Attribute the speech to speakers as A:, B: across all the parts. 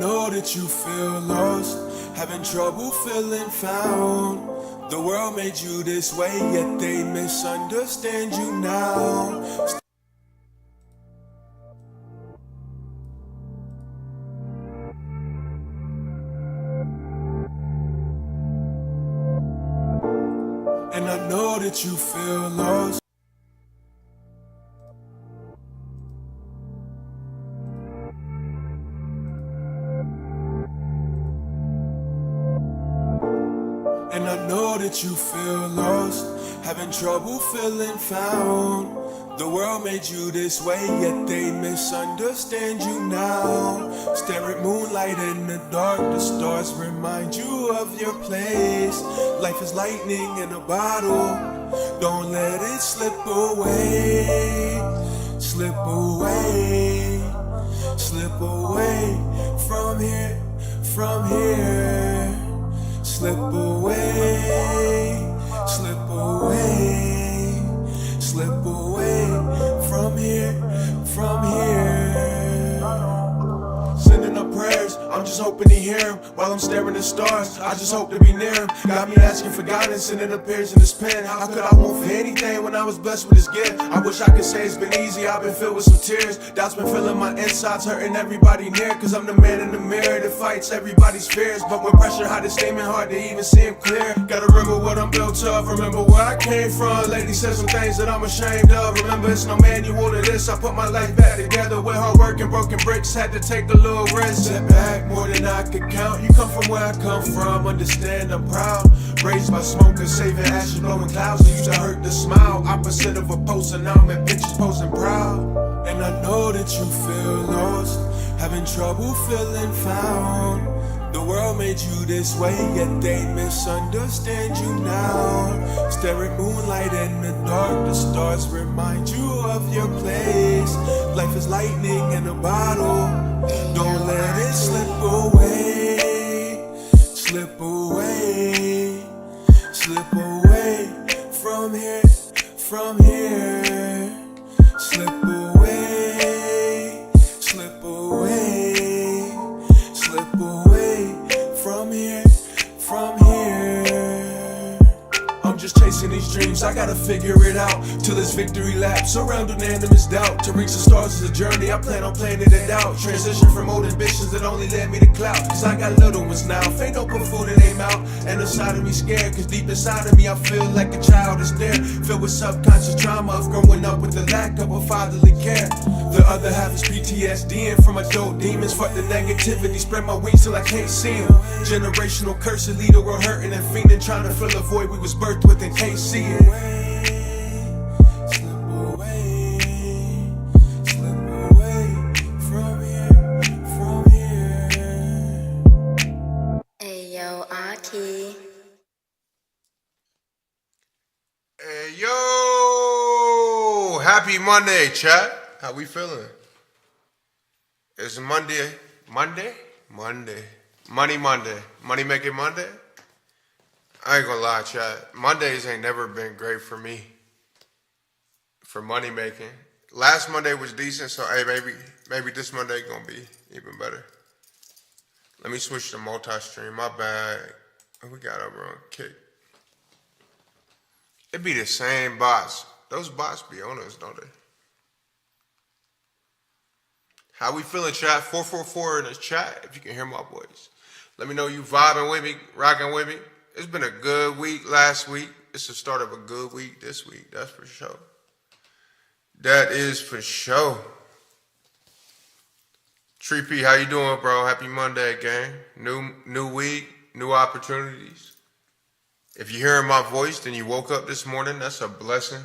A: know that you feel lost, having trouble feeling found. The world made you this way, yet they misunderstand you now. And I know that you feel lost. And I know that you feel lost, having trouble feeling found. The world made you this way, yet they misunderstand you now. Stare at moonlight in the dark, the stars remind you of your place. Life is lightning in a bottle, don't let it slip away. Slip away, slip away from here, from here. Slip away, slip away, slip away from here, from here. Sending up prayers, I'm just hoping to hear him while I'm staring at the stars. I just hope to be near him. Got me asking for guidance and it appears in his pen. How could I want for anything when I was blessed with his gift? I wish I could say it's been easy, I've been filled with some tears. Doubt's been filling my insides, hurting everybody near. Cause I'm the man in the mirror that fights everybody's fears. But when pressure high, it's steaming hard to even see him clear. Gotta remember what I'm built of, remember where I came from. Lady said some things that I'm ashamed of. Remember it's no manual to this, I put my life back together with hard work and broken bricks. Had to take a little risk. Step back more than I could count. You come from where I come from, understand I'm proud. Raised by smokers, saving ashes, blowing clouds. It used to hurt to smile. Opposite of a poster, now I'm in pictures posing proud. And I know that you feel lost, having trouble feeling found. The world made you this way, yet they misunderstand you now. Stare at moonlight in the dark, the stars remind you of your place. Life is lightning in a bottle, don't let it slip away. Slip away, slip away from here, from here. Slip away, slip away, slip away from here, from here. I'm just chasing these dreams, I gotta figure it out till this victory lap, surrounded unanimous doubt. To reach the stars is a journey, I plan on planning it out. Transition from old ambitions that only led me to clout. Cause I got little ones now, fate don't put food in their mouth. And inside of me scared, cause deep inside of me I feel like a child is there, filled with subconscious trauma of growing up with the lack of a fatherly care. The other half is PTSD and from adult demons. Fuck the negativity, spread my wings till I can't see them. Generational curse that lead the world hurting and fiending, trying to fill a void we was birthed with and can't see it. Slip away, slip away from here, from here.
B: Hey yo, Aki.
C: Hey yo, happy Monday, chat. How we feeling? It's Monday. Monday? Monday. Money making Monday? I ain't gonna lie, chat. Mondays ain't never been great for me. For money making. Last Monday was decent, so hey, maybe this Monday gonna be even better. Let me switch to multi-stream. My bad. We got over on Kick. It be the same bots. Those bots be on us, don't they? How we feeling, chat? 444 in the chat, if you can hear my voice. Let me know you vibing with me, rocking with me. It's been a good week last week. It's the start of a good week this week, that's for sure. That is for sure. Tree P, how you doing, bro? Happy Monday, gang. New week, new opportunities. If you're hearing my voice, then you woke up this morning, that's a blessing.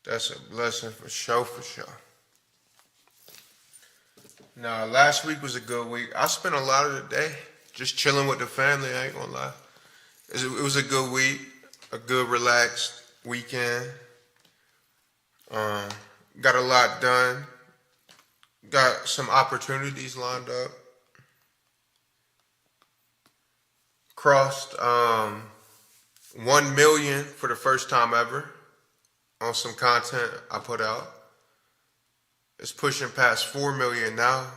C: That's a blessing for sure, for sure. Now, last week was a good week. I spent a lot of the day just chilling with the family, I ain't gonna lie. It was a good week, a good relaxed weekend. Got a lot done. Got some opportunities lined up. Crossed 1 million for the first time ever on some content I put out. It's pushing past 4 million now,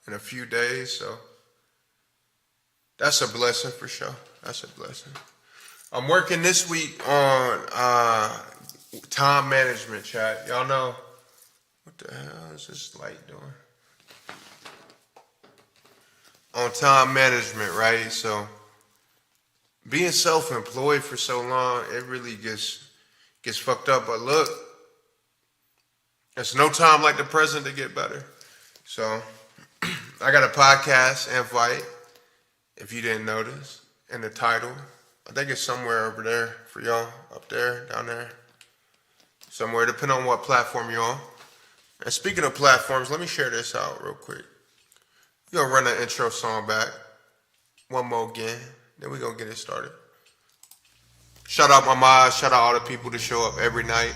C: in a few days, so that's a blessing for sure. That's a blessing. I'm working this week on time management, chat. Y'all know what the hell is this light doing? On time management, right? So being self-employed for so long, it really gets fucked up. But look, there's no time like the present to get better. So I got a podcast invite, if you didn't notice, in the title. I think it's somewhere over there for y'all, up there, down there. Somewhere, depending on what platform you're on. And speaking of platforms, let me share this out real quick. We're going to run an intro song back. One more again. Then we're going to get it started. Shout out my mods. Shout out all the people that show up every night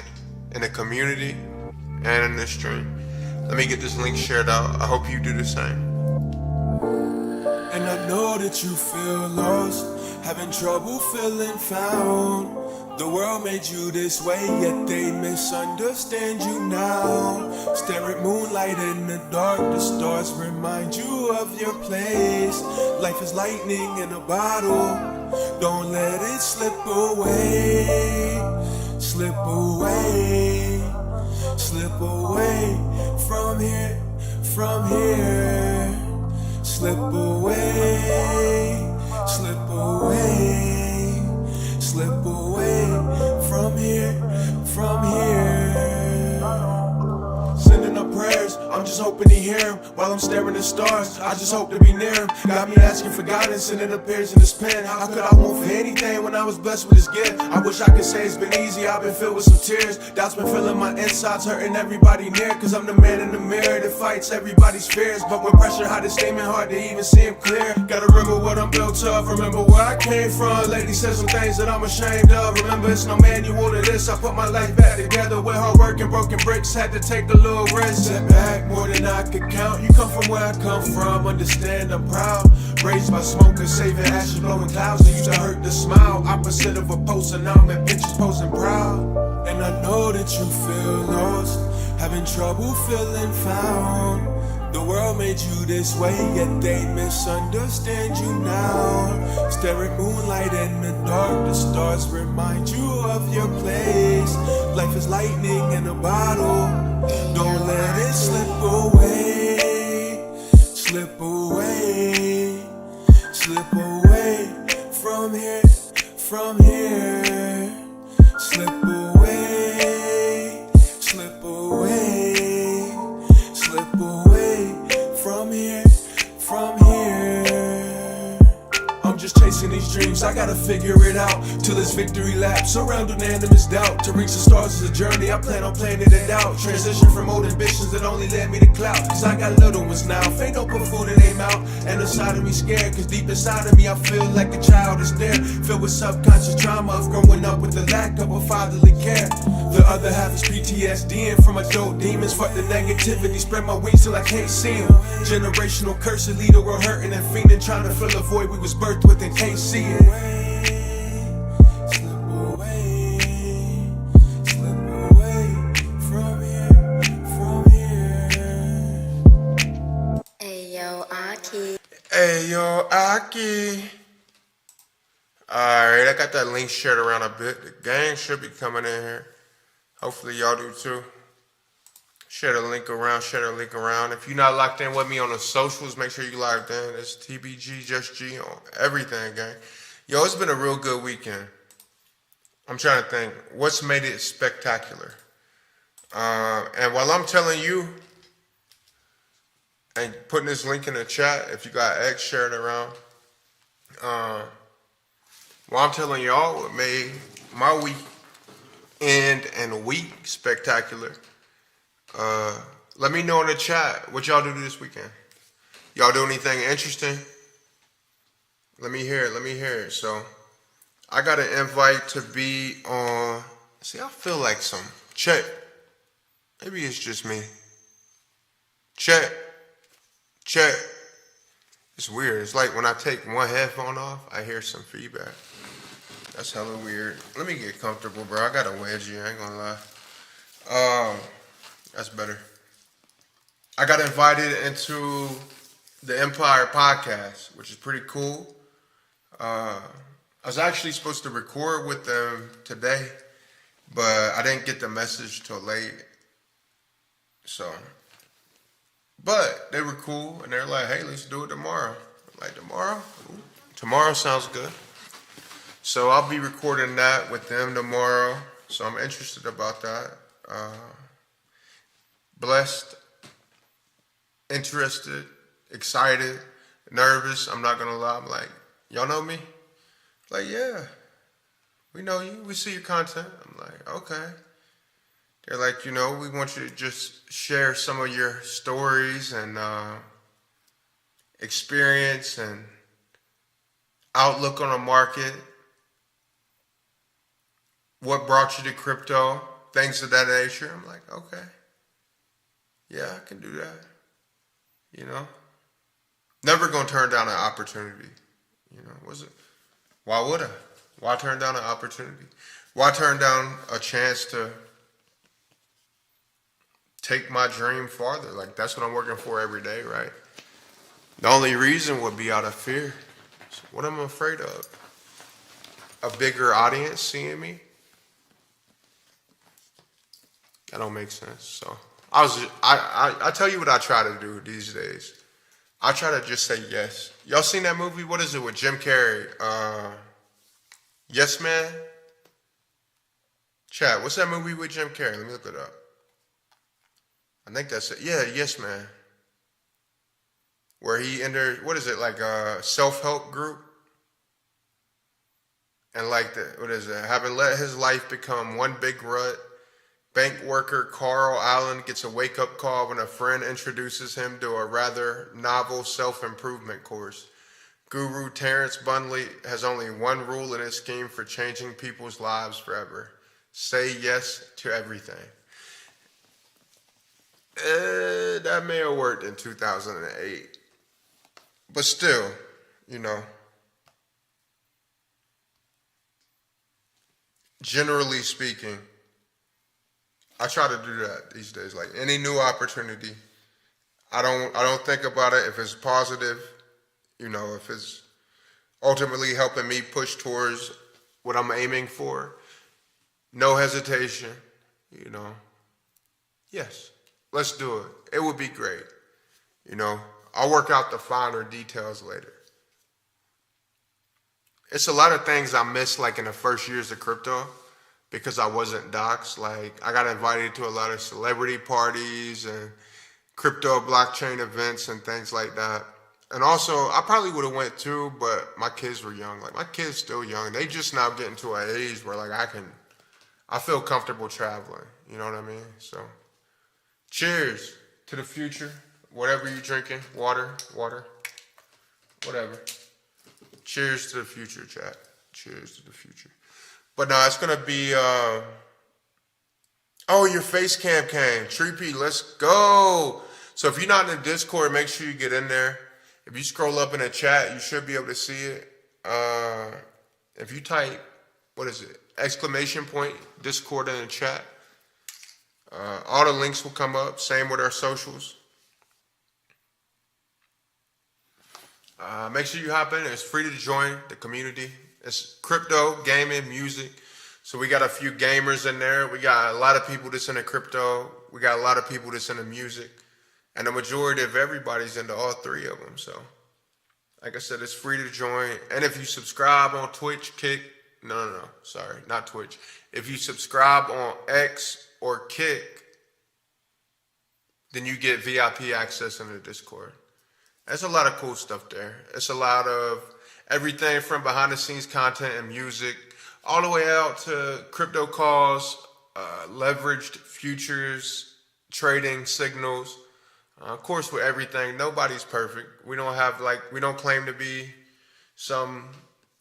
C: in the community and in this stream. Let me get this link shared out. I hope you do the same.
A: And I know that you feel lost, having trouble feeling found. The world made you this way, yet they misunderstand you now. Stare at moonlight in the dark, the stars remind you of your place. Life is lightning in a bottle, don't let it slip away. Slip away, slip away from here, from here. Slip away, slip away, slip away from here, from here. Sending up prayers, I'm just hoping to hear him while I'm staring at stars. I just hope to be near him. Got me asking for guidance and it appears in his pen. How could I want for anything when I was blessed with his gift? I wish I could say it's been easy, I've been filled with some tears. Doubt's been filling my insides, hurting everybody near. Cause I'm the man in the mirror that fights everybody's fears. But when pressure hot it's steaming, hard to even see him clear. Gotta remember what I'm built of, remember where I came from. Lately said some things that I'm ashamed of. Remember it's no manual to this, I put my life back together with hard work and broken bricks. Had to take a little risk. Set back more than I could count. You come from where I come from, understand I'm proud. Raised by smokers, saving ashes, blowing clouds. They used to hurt the smile. Opposite of a poster, now I'm at bitches posing proud. And I know that you feel lost, having trouble feeling found. The world made you this way, yet they misunderstand you now. Stare at moonlight in the dark, the stars remind you of your place. Life is lightning in a bottle, don't let it slip away. Slip away, slip away from here, from here. Slip away, slip away, slip away from here, from here. I'm just chasing these dreams, I gotta figure it out till it's victory lap, surrounded unanimous doubt. To reach the stars is a journey, I plan on planning it out. Transition from old ambitions that only led me to clout. Cause I got little ones now, ain't no put food in their mouth. And inside of me scared, cause deep inside of me I feel like a child is there, filled with subconscious trauma of growing up with the lack of a fatherly care. The other half is PTSD and from adult demons. Fuck the negativity, spread my wings till I can't see them. Generational curse, a leader we're hurting and fiending, trying to fill a void we was birthed with and can't see it. Slip away, slip away from here, from here.
B: Ayo, Aki.
C: Hey, yo, Aki. Alright, I got that link shared around a bit. The gang should be coming in here. Hopefully y'all do too. Share the link around, share the link around. If you're not locked in with me on the socials, make sure you locked in. It's TBG, Just G on everything, gang. Yo, it's been a real good weekend. I'm trying to think, what's made it spectacular? And while I'm telling you, and putting this link in the chat, if you got X, share it around. While I'm telling y'all what made my weekend and week spectacular, let me know in the chat what y'all do this weekend. Y'all do anything interesting? Let me hear it. Let me hear it. So I got an invite to be on. See, I feel like some check. Maybe it's just me. Check. Check. It's weird. It's like when I take one headphone off, I hear some feedback. That's hella weird. Let me get comfortable, bro. I got a wedgie. I ain't gonna lie. That's better. I got invited into the Empire podcast, which is pretty cool. I was actually supposed to record with them today, but I didn't get the message till late. So, but they were cool, and they're like, "Hey, let's do it tomorrow." I'm like, tomorrow? Ooh, tomorrow sounds good. So I'll be recording that with them tomorrow. So I'm interested about that. Blessed, interested, excited, nervous. I'm not gonna lie. I'm like, y'all know me? Like, yeah, we know you. We see your content. I'm like, okay. They're like, we want you to just share some of your stories and experience and outlook on the market. What brought you to crypto? Things of that nature. I'm like, okay. Yeah, I can do that. Never gonna turn down an opportunity. Was it? Why would I? Why turn down an opportunity? Why turn down a chance to take my dream farther? Like, that's what I'm working for every day, right? The only reason would be out of fear. So what am I afraid of? A bigger audience seeing me? That don't make sense. So I tell you what I try to do these days. I try to just say yes. Y'all seen that movie? What is it with Jim Carrey? Yes Man? Chad, what's that movie with Jim Carrey? Let me look it up. I think that's it. Yeah, Yes Man. Where he entered, what is it, like a self-help group? And like, having let his life become one big rut, bank worker Carl Allen gets a wake-up call when a friend introduces him to a rather novel self-improvement course. Guru Terrence Bunley has only one rule in his scheme for changing people's lives forever. Say yes to everything. That may have worked in 2008. But still, generally speaking, I try to do that these days. Like any new opportunity, I don't think about it if it's positive, if it's ultimately helping me push towards what I'm aiming for. No hesitation, Yes, let's do it. It would be great. I'll work out the finer details later. It's a lot of things I missed like in the first years of crypto because I wasn't doxxed. Like I got invited to a lot of celebrity parties and crypto blockchain events and things like that. And also I probably would have went too, but my kids were young. Like my kids still young. They just now getting to an age where like I feel comfortable traveling. You know what I mean? So cheers to the future. Whatever you're drinking, water, whatever. Cheers to the future, chat. Cheers to the future. But no, it's going to be, your face cam came. Treepy, let's go. So if you're not in the Discord, make sure you get in there. If you scroll up in the chat, you should be able to see it. If you type, exclamation point, Discord in the chat, all the links will come up. Same with our socials. Make sure you hop in. It's free to join the community. It's crypto, gaming, music. So we got a few gamers in there. We got a lot of people that's into crypto. We got a lot of people that's into music. And the majority of everybody's into all three of them. So, like I said, it's free to join. And if you subscribe on Twitch, sorry, not Twitch. If you subscribe on X or Kick, then you get VIP access in the Discord. There's a lot of cool stuff there. It's a lot of everything from behind the scenes content and music, all the way out to crypto calls, leveraged futures, trading signals. Of course, with everything, nobody's perfect. We don't claim to be some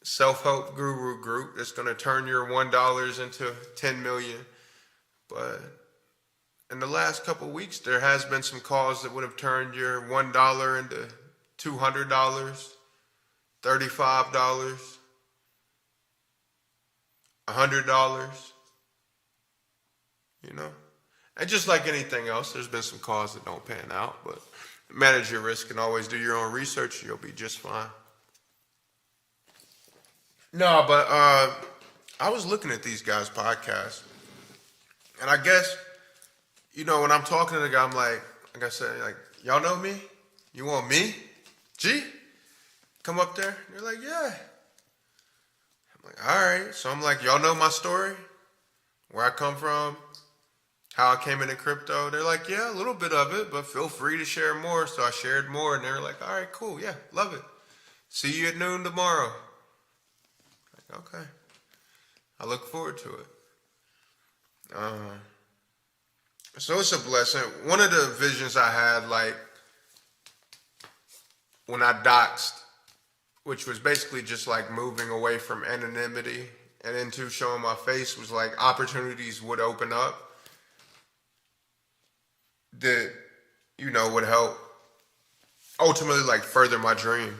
C: self-help guru group that's going to turn your $1 into 10 million. But in the last couple of weeks, there has been some calls that would have turned your $1 into $200, $35, $100, And just like anything else, there's been some calls that don't pan out, but manage your risk and always do your own research, you'll be just fine. No, but I was looking at these guys' podcasts, and I guess, when I'm talking to the guy, I'm like I said, like, y'all know me? You want me? G? Come up there? They're like, yeah. I'm like, all right. So I'm like, y'all know my story? Where I come from? How I came into crypto? They're like, yeah, a little bit of it, but feel free to share more. So I shared more, and they're like, all right, cool. Yeah, love it. See you at noon tomorrow. Like, okay. I look forward to it. So it's a blessing. One of the visions I had, like, when I doxed, which was basically just like moving away from anonymity and into showing my face, was like opportunities would open up that, would help ultimately like further my dream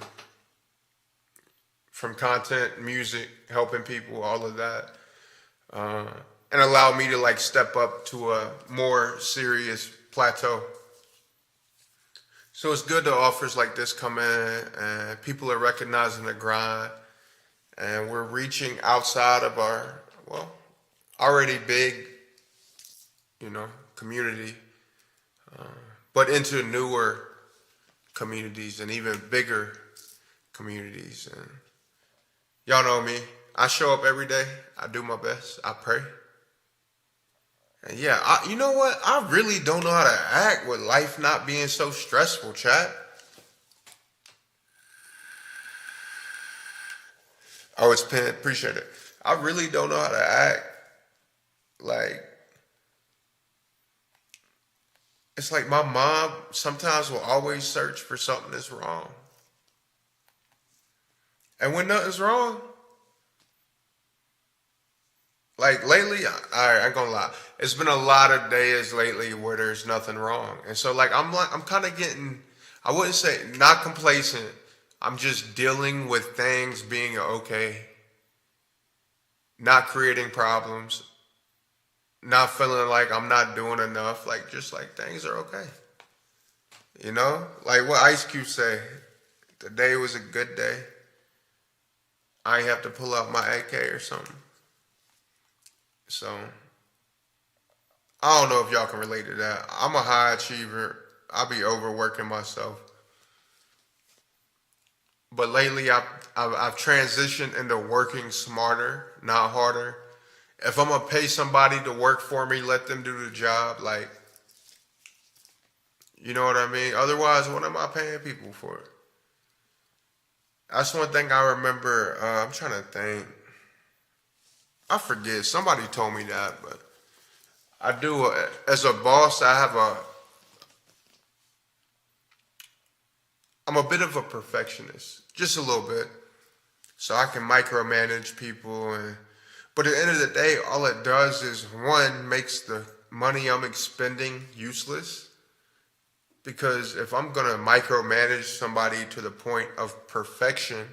C: from content, music, helping people, all of that. And allow me to like step up to a more serious plateau. So it's good that offers like this come in and people are recognizing the grind, and we're reaching outside of our, already big, community, but into newer communities and even bigger communities. And y'all know me. I show up every day. I do my best. I pray. And yeah, you know what? I really don't know how to act with life not being so stressful, chat. Oh, it's Penn. Appreciate it. I really don't know how to act. Like, it's like my mom sometimes will always search for something that's wrong. And when nothing's wrong, like lately, I ain't gonna lie, it's been a lot of days lately where there's nothing wrong. And so like I'm kind of getting, I wouldn't say not complacent. I'm just dealing with things being okay. Not creating problems. Not feeling like I'm not doing enough. Like just like things are okay. Like what Ice Cube say, the day was a good day. I ain't have to pull out my AK or something. So, I don't know if y'all can relate to that. I'm a high achiever. I'll be overworking myself. But lately, I've transitioned into working smarter, not harder. If I'm going to pay somebody to work for me, let them do the job. Like, you know what I mean? Otherwise, what am I paying people for? That's one thing I remember. I'm trying to think. I forget. Somebody told me that, but I do. As a boss, I'm a bit of a perfectionist, just a little bit. So I can micromanage people. But at the end of the day, all it does is, one, makes the money I'm expending useless. Because if I'm going to micromanage somebody to the point of perfection,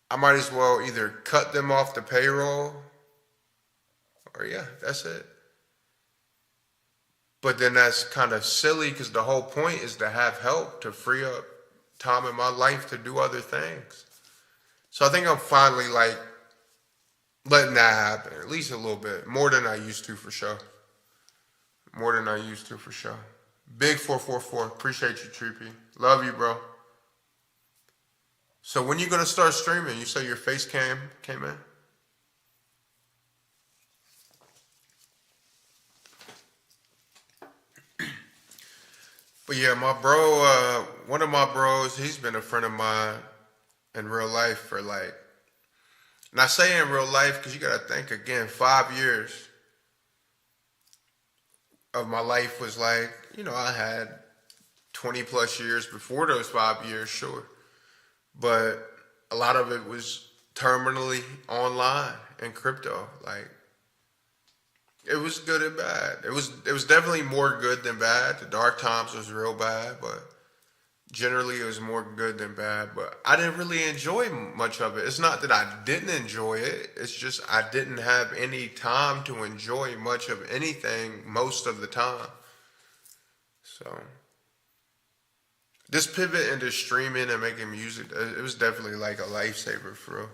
C: I might as well either cut them off the payroll or that's it. But then that's kind of silly because the whole point is to have help, to free up time in my life to do other things. So I think I'm finally like letting that happen, at least a little bit, more than I used to for sure. Big 444, appreciate you, Trippy. Love you, bro. So when you gonna start streaming? You say your face cam came in? But yeah, my bro, one of my bros, he's been a friend of mine in real life for like, and I say in real life because you gotta think again, 5 years of my life was like, I had 20 plus years before those 5 years, sure. But a lot of it was terminally online and crypto. Like, it was good and bad. It was definitely more good than bad. The dark times was real bad, but generally it was more good than bad. But I didn't really enjoy much of it. It's not that I didn't enjoy it. It's just I didn't have any time to enjoy much of anything most of the time. So this pivot into streaming and making music, it was definitely like a lifesaver for real.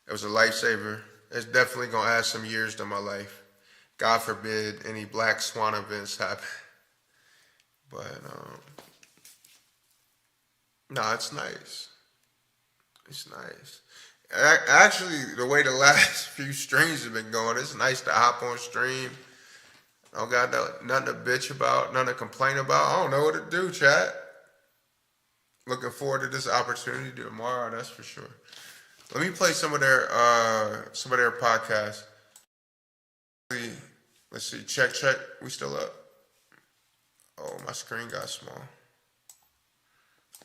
C: It was a lifesaver. It's definitely gonna add some years to my life. God forbid any Black Swan events happen. But no, it's nice. It's nice. Actually, the way the last few streams have been going, it's nice to hop on stream. I don't got nothing to bitch about, nothing to complain about. I don't know what to do, chat. Looking forward to this opportunity tomorrow, that's for sure. Let me play some of their podcasts. Let's see. Check. We still up. Oh, my screen got small.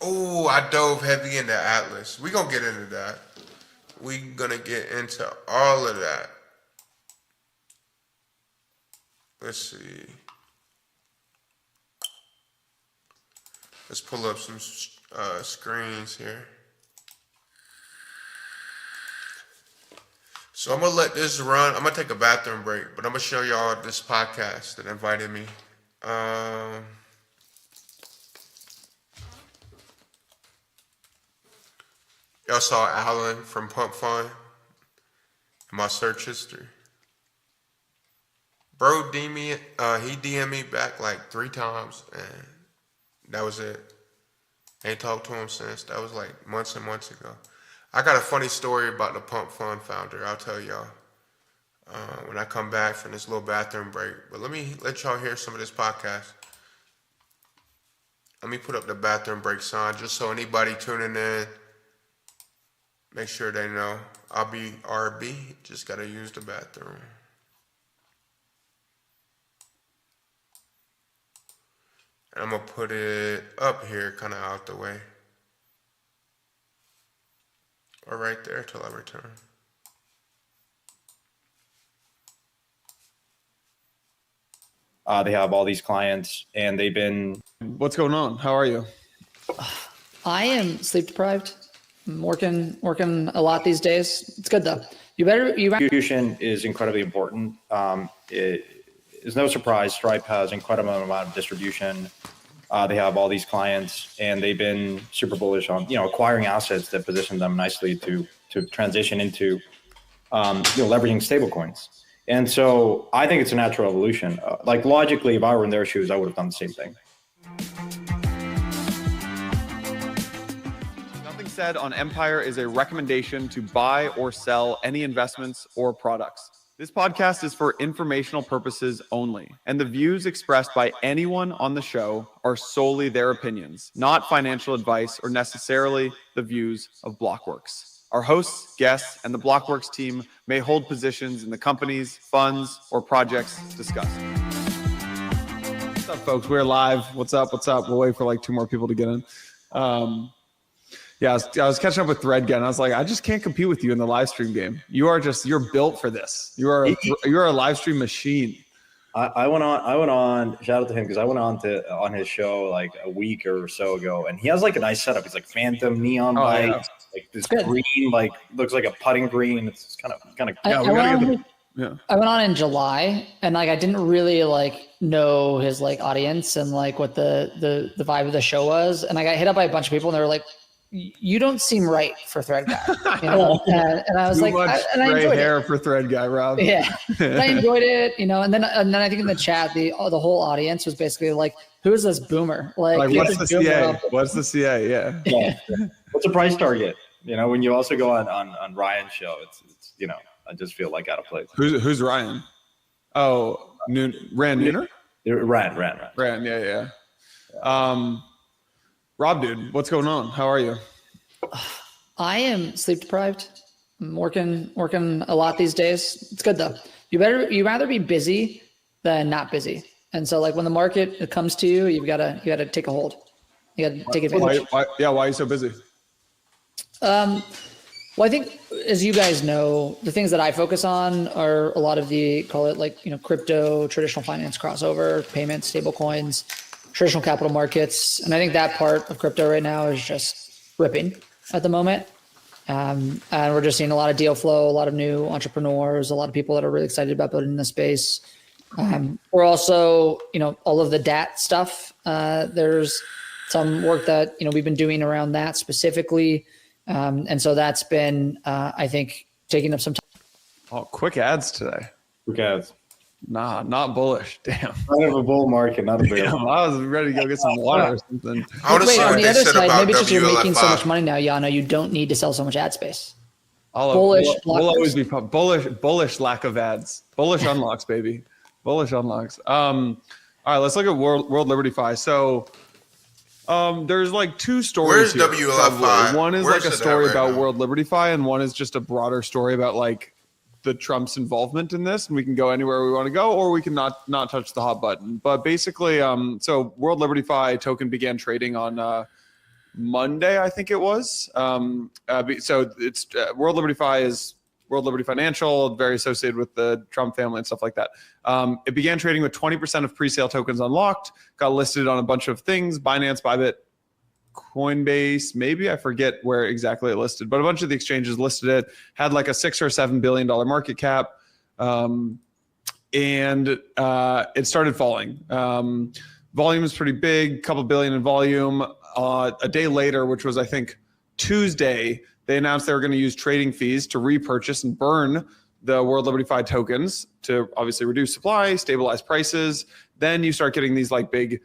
C: Oh, I dove heavy into Atlas. We gonna get into that. We gonna get into all of that. Let's see. Let's pull up some screens here. So I'm gonna let this run. I'm gonna take a bathroom break, but I'm gonna show y'all this podcast that invited me. Y'all saw Alan from Pump Fun in my search history. Bro, he DM'd me back like 3 times, and that was it. Ain't talked to him since. That was like months and months ago. I got a funny story about the Pump Fun founder. I'll tell y'all when I come back from this little bathroom break. But let me let y'all hear some of this podcast. Let me put up the bathroom break sign just so anybody tuning in, make sure they know. I'll be RB. Just got to use the bathroom. And I'm going to put it up here, kind of out the way. Or right there till I return.
D: They have all these clients, and they've been...
E: What's going on? How are you?
F: I am sleep deprived. I'm working a lot these days. It's good though.
D: Distribution is incredibly important. It is no surprise Stripe has incredible amount of distribution. They have all these clients, and they've been super bullish on acquiring assets that position them nicely to transition into leveraging stablecoins. And so I think it's a natural evolution. Like logically, if I were in their shoes, I would have done the same thing.
E: Nothing said on Empire is a recommendation to buy or sell any investments or products. This podcast is for informational purposes only, and the views expressed by anyone on the show are solely their opinions, not financial advice or necessarily the views of Blockworks. Our hosts, guests, and the Blockworks team may hold positions in the companies, funds, or projects discussed. What's up, folks? We're live. What's up? We'll wait for like 2 more people to get in. I was catching up with Thread again. I was like, I just can't compete with you in the live stream game. You're built for this. You're a live stream machine.
D: I went on, shout out to him, because I went on his show like a week or so ago, and he has like a nice setup. He's like phantom neon lights, like this green, like looks like a putting green. It's kind of.
F: I went on in July, and like I didn't really like know his like audience and like what the vibe of the show was, and I got hit up by a bunch of people, and they were like, "You don't seem right for Thread Guy," and I was
E: Too
F: like,
E: much
F: I enjoyed
E: hair
F: it
E: for Thread Guy, Rob.
F: Yeah, but I enjoyed it, and then I think in the chat the whole audience was basically like, "Who is this boomer?"
E: Like what's the CA? What's the CA? Yeah.
D: What's a price target? When you also go on Ryan's show, it's I just feel like out of place.
E: Who's Ryan? Oh, Rand Nooner?
D: Rand.
E: Yeah. Rob, dude, what's going on? How are you?
F: I am sleep deprived. I'm working a lot these days. It's good though. You rather be busy than not busy. And so like when the market comes to you, you gotta take a hold. You gotta take advantage.
E: Why are you so busy?
F: Well, I think, as you guys know, the things that I focus on are a lot of the, call it like, crypto, traditional finance crossover, payments, stable coins, traditional capital markets. And I think that part of crypto right now is just ripping at the moment. And we're just seeing a lot of deal flow, a lot of new entrepreneurs, a lot of people that are really excited about building in the space. We're also, all of the DAT stuff. There's some work that, we've been doing around that specifically. And so that's been, I think, taking up some time.
E: Oh, quick ads today.
D: Quick ads.
E: Nah, not bullish. Damn.
D: Kind of a bull market, not a bear.
E: Damn, I was ready to go get some water or something.
C: I want to
F: Wait,
C: see
F: on
C: what
F: the
C: they
F: other
C: said
F: side,
C: about
F: maybe it's just you're making so much
C: WLF5.
F: money now, Yana, you don't need to sell so much ad space.
E: Bullish.
F: Bullish
E: We'll always be
F: blockers.
E: bullish lack of ads. Bullish unlocks, baby. Bullish unlocks. All right, let's look at World Liberty Fi. So there's like two stories
C: Where's
E: here.
C: WLF5?
E: Probably. One is
C: Where's
E: like a
C: it at
E: story
C: right
E: about
C: now?
E: World Liberty Fi, and one is just a broader story about like the Trump's involvement in this. And we can go anywhere we want to go, or we can not touch the hot button. But basically, so World Liberty Fi token began trading on Monday, I think it was. So it's World Liberty Fi is World Liberty Financial, very associated with the Trump family and stuff like that. It began trading with 20% of pre-sale tokens unlocked, got listed on a bunch of things, Binance, Bybit, Coinbase, maybe, I forget where exactly it listed, but a bunch of the exchanges listed it, had like a $6 or $7 billion market cap. And it started falling. Volume is pretty big, couple billion in volume. A day later, which was, I think, Tuesday, they announced they were going to use trading fees to repurchase and burn the World Liberty Fi tokens to obviously reduce supply, stabilize prices. Then you start getting these like big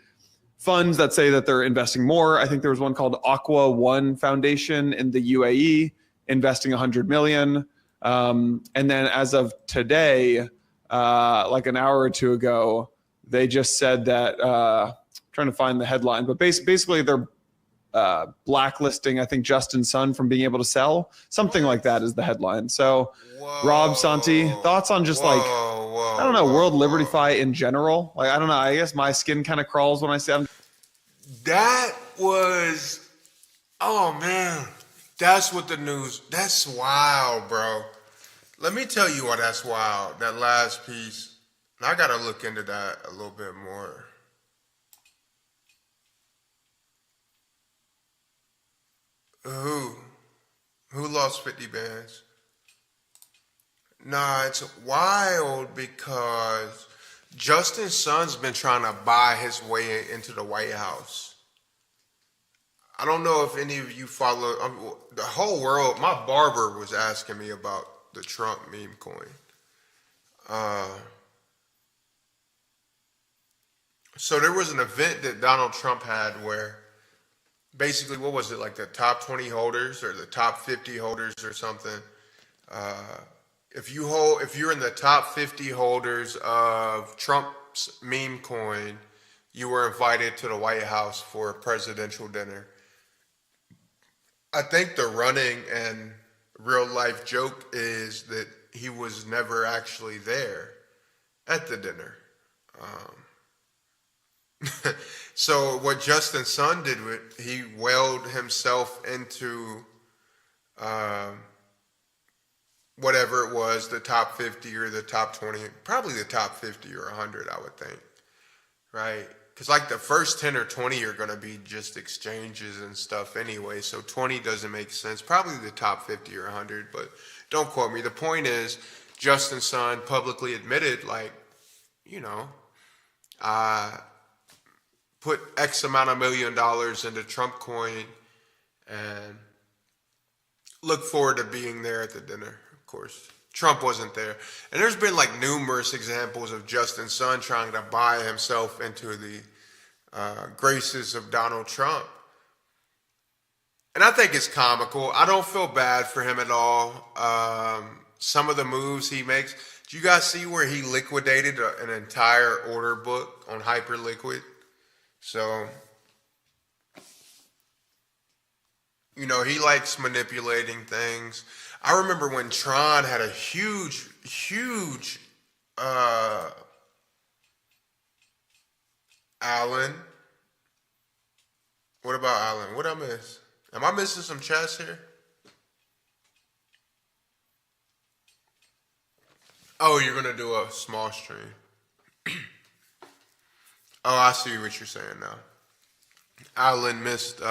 E: funds that say that they're investing more. I think there was one called Aqua One Foundation in the UAE investing 100 million. And then as of today, like an hour or two ago, they just said that, trying to find the headline, but basically they're blacklisting, I think, Justin Sun from being able to sell. Something like that is the headline. So Rob, Santi, thoughts on just like, I don't know, World Liberty Fi in general? Like, I don't know. I guess my skin kind of crawls when I see them.
C: That was, oh man, that's what the news, that's wild, bro. Let me tell you why that's wild, that last piece. And I got to look into that a little bit more. Who lost 50 bands? Nah, it's wild because Justin Sun's been trying to buy his way into the White House. I don't know if any of you follow, the whole world, my barber was asking me about the Trump meme coin. So there was an event that Donald Trump had where basically, what was it, like the top 20 holders or the top 50 holders or something? If you're in the top 50 holders of Trump's meme coin, you were invited to the White House for a presidential dinner. I think the running and real life joke is that he was never actually there at the dinner. So what Justin Sun did, he whaled himself into whatever it was, the top 50 or the top 20, probably the top 50 or 100, I would think, right? Because like the first 10 or 20 are going to be just exchanges and stuff anyway, so 20 doesn't make sense. Probably the top 50 or 100, but don't quote me. The point is, Justin Sun publicly admitted, like, put X amount of $1 million into Trump coin and look forward to being there at the dinner. Of course, Trump wasn't there. And there's been like numerous examples of Justin Sun trying to buy himself into the graces of Donald Trump. And I think it's comical. I don't feel bad for him at all. Some of the moves he makes. Did you guys see where he liquidated an entire order book on Hyperliquid? So, he likes manipulating things. I remember when Tron had a huge, Allen. What about Allen? What I miss? Am I missing some chats here? Oh, you're going to do a small stream. Oh, I see what you're saying now. Allen missed,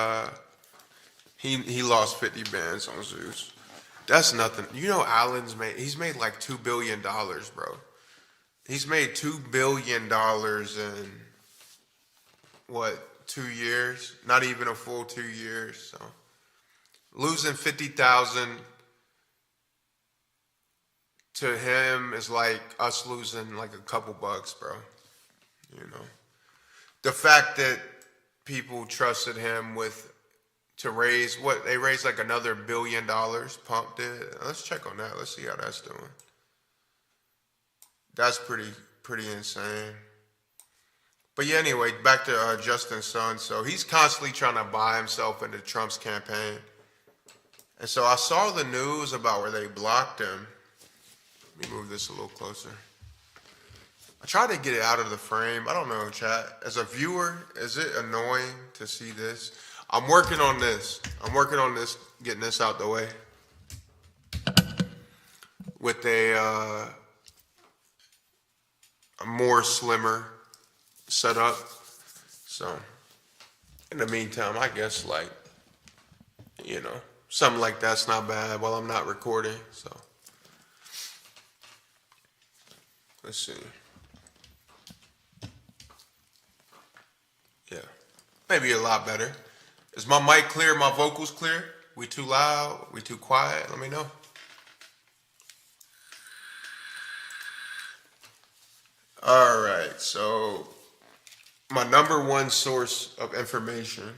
C: he lost 50 bands on Zeus. That's nothing. Allen's he's made like $2 billion, bro. He's made $2 billion in what, 2 years? Not even a full 2 years. So losing 50,000 to him is like us losing like a couple bucks, bro. You know, the fact that people trusted him to raise what they raised like another $1 billion. Pump did. Let's check on that. Let's see how that's doing. That's pretty insane. But yeah, anyway, back to Justin Sun. So he's constantly trying to buy himself into Trump's campaign. And so I saw the news about where they blocked him. Let me move this a little closer. I tried to get it out of the frame. I don't know, chat. As a viewer, is it annoying to see this? I'm working on this. Getting this out the way. With a more slimmer setup. So, in the meantime, I guess like, you know, something like that's not bad while I'm not recording. So, let's see. Yeah, maybe a lot better. Is my mic clear? My vocals clear? We too loud? We too quiet? Let me know. All right, so my number one source of information,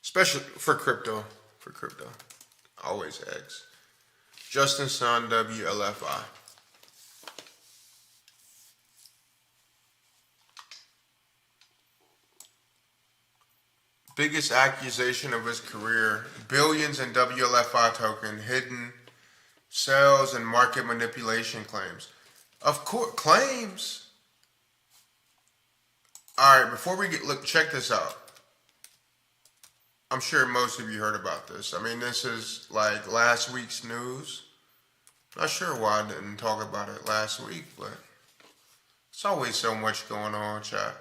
C: especially for crypto, always X. Justin Sun, WLFI. Biggest accusation of his career, billions in WLFI token, hidden sales and market manipulation claims. Of course, claims. All right, before we check this out. I'm sure most of you heard about this. I mean, this is like last week's news. Not sure why I didn't talk about it last week, but it's always so much going on, chat.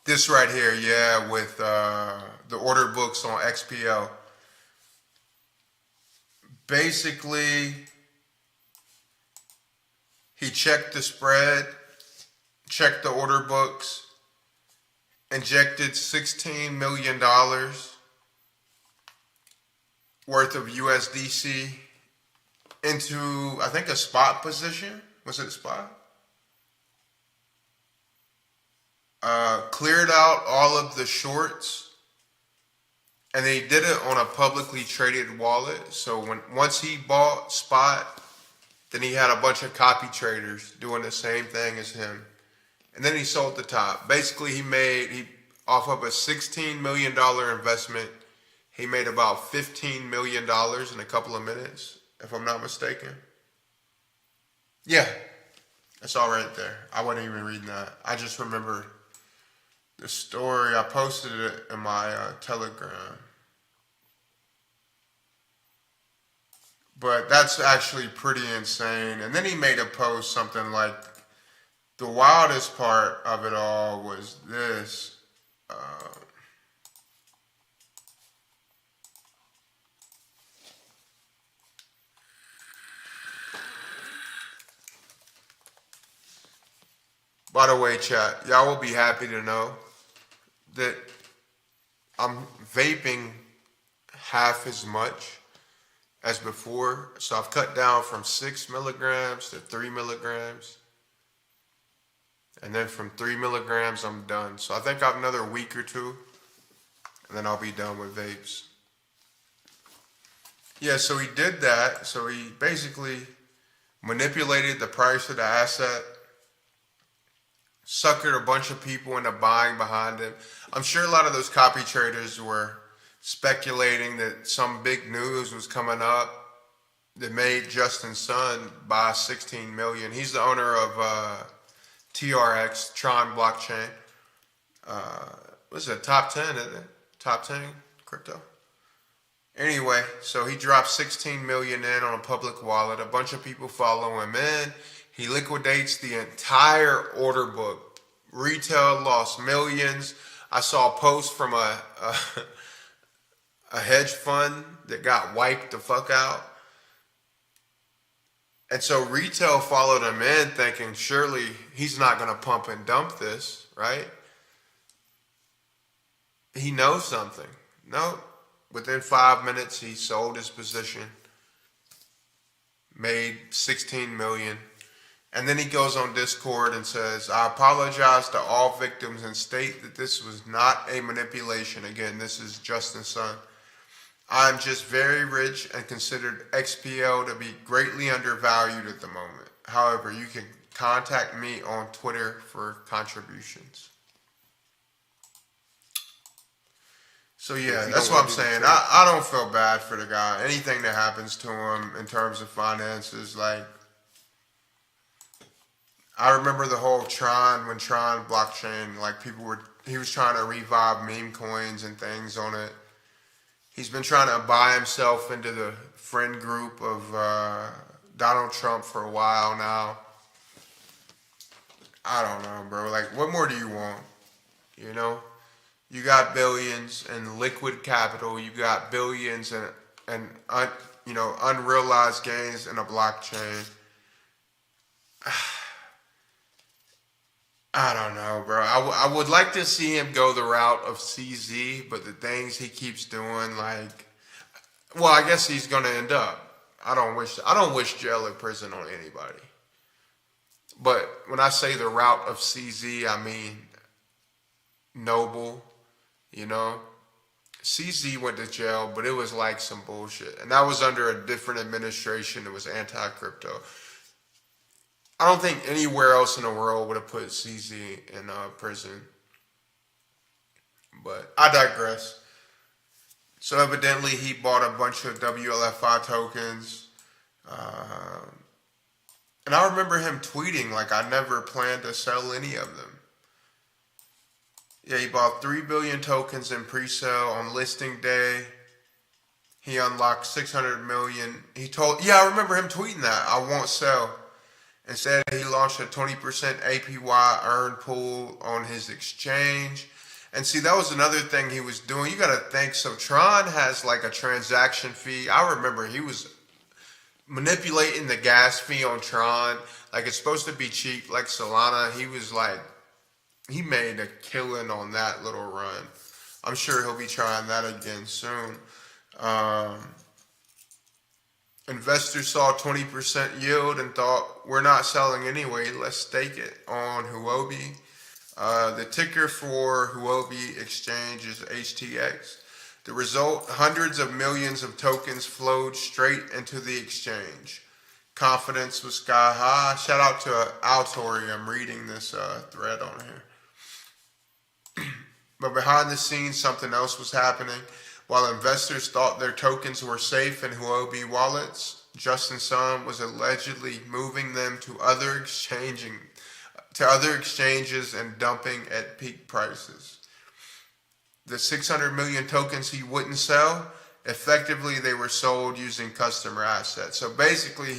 C: This right here, yeah, with the order books on XPO. Basically, he checked the spread, checked the order books, injected $16 million worth of USDC into, I think, a spot position. Was it a spot? Cleared out all of the shorts, and they did it on a publicly traded wallet. So once he bought spot, then he had a bunch of copy traders doing the same thing as him, and then he sold the top. Basically, he off of a $16 million investment, he made about $15 million in a couple of minutes, if I'm not mistaken. Yeah, that's all right there. I wasn't even reading that. I just remember the story. I posted it in my Telegram. But that's actually pretty insane. And then he made a post something like, the wildest part of it all was this. By the way, chat, y'all will be happy to know that I'm vaping half as much as before. So I've cut down from 6 milligrams to 3 milligrams. And then from 3 milligrams, I'm done. So I think I have another week or two, and then I'll be done with vapes. Yeah, so he did that. So he basically manipulated the price of the asset, suckered a bunch of people into buying behind him. I'm sure a lot of those copy traders were speculating that some big news was coming up that made Justin Sun buy 16 million. He's the owner of TRX, Tron blockchain. What is it, top 10, isn't it? Top 10 crypto. Anyway, so he dropped 16 million in on a public wallet. A bunch of people follow him in. He liquidates the entire order book. Retail lost millions. I saw a post from a hedge fund that got wiped the fuck out. And so retail followed him in thinking surely he's not going to pump and dump this, right? He knows something. No, within 5 minutes he sold his position, made 16 million. And then he goes on Discord and says, I apologize to all victims and state that this was not a manipulation. Again, this is Justin's son. I'm just very rich and considered XPL to be greatly undervalued at the moment. However, you can contact me on Twitter for contributions. So yeah, that's what I'm saying. I don't feel bad for the guy. Anything that happens to him in terms of finances, like, I remember the whole Tron, when Tron blockchain, like he was trying to revive meme coins and things on it. He's been trying to buy himself into the friend group of Donald Trump for a while now. I don't know, bro. Like, what more do you want? You know? You got billions in liquid capital. You got billions and unrealized gains in a blockchain. I don't know, bro. I would like to see him go the route of CZ, but the things he keeps doing, like, well, I guess he's gonna end up. I don't wish jail or prison on anybody. But when I say the route of CZ, I mean noble, you know. CZ went to jail, but it was like some bullshit, and that was under a different administration. It was anti-crypto. I don't think anywhere else in the world would have put CZ in prison. But I digress. So evidently he bought a bunch of WLFI tokens. And I remember him tweeting like, I never planned to sell any of them. Yeah, he bought 3 billion tokens in pre-sale on listing day. He unlocked 600 million. I remember him tweeting that. I won't sell. Instead, he launched a 20% APY earn pool on his exchange. And see, that was another thing he was doing. You got to think, so Tron has like a transaction fee. I remember he was manipulating the gas fee on Tron. Like, it's supposed to be cheap, like Solana. He made a killing on that little run. I'm sure he'll be trying that again soon. Investors saw 20% yield and thought, we're not selling anyway, let's stake it on Huobi. The ticker for Huobi exchange is HTX. The result, hundreds of millions of tokens flowed straight into the exchange. Confidence was sky high. Shout out to Altori. I'm reading this thread on here. But behind the scenes, something else was happening. While investors thought their tokens were safe in Huobi wallets, Justin Sun was allegedly moving them to other exchanges and dumping at peak prices. The 600 million tokens he wouldn't sell, effectively they were sold using customer assets. So basically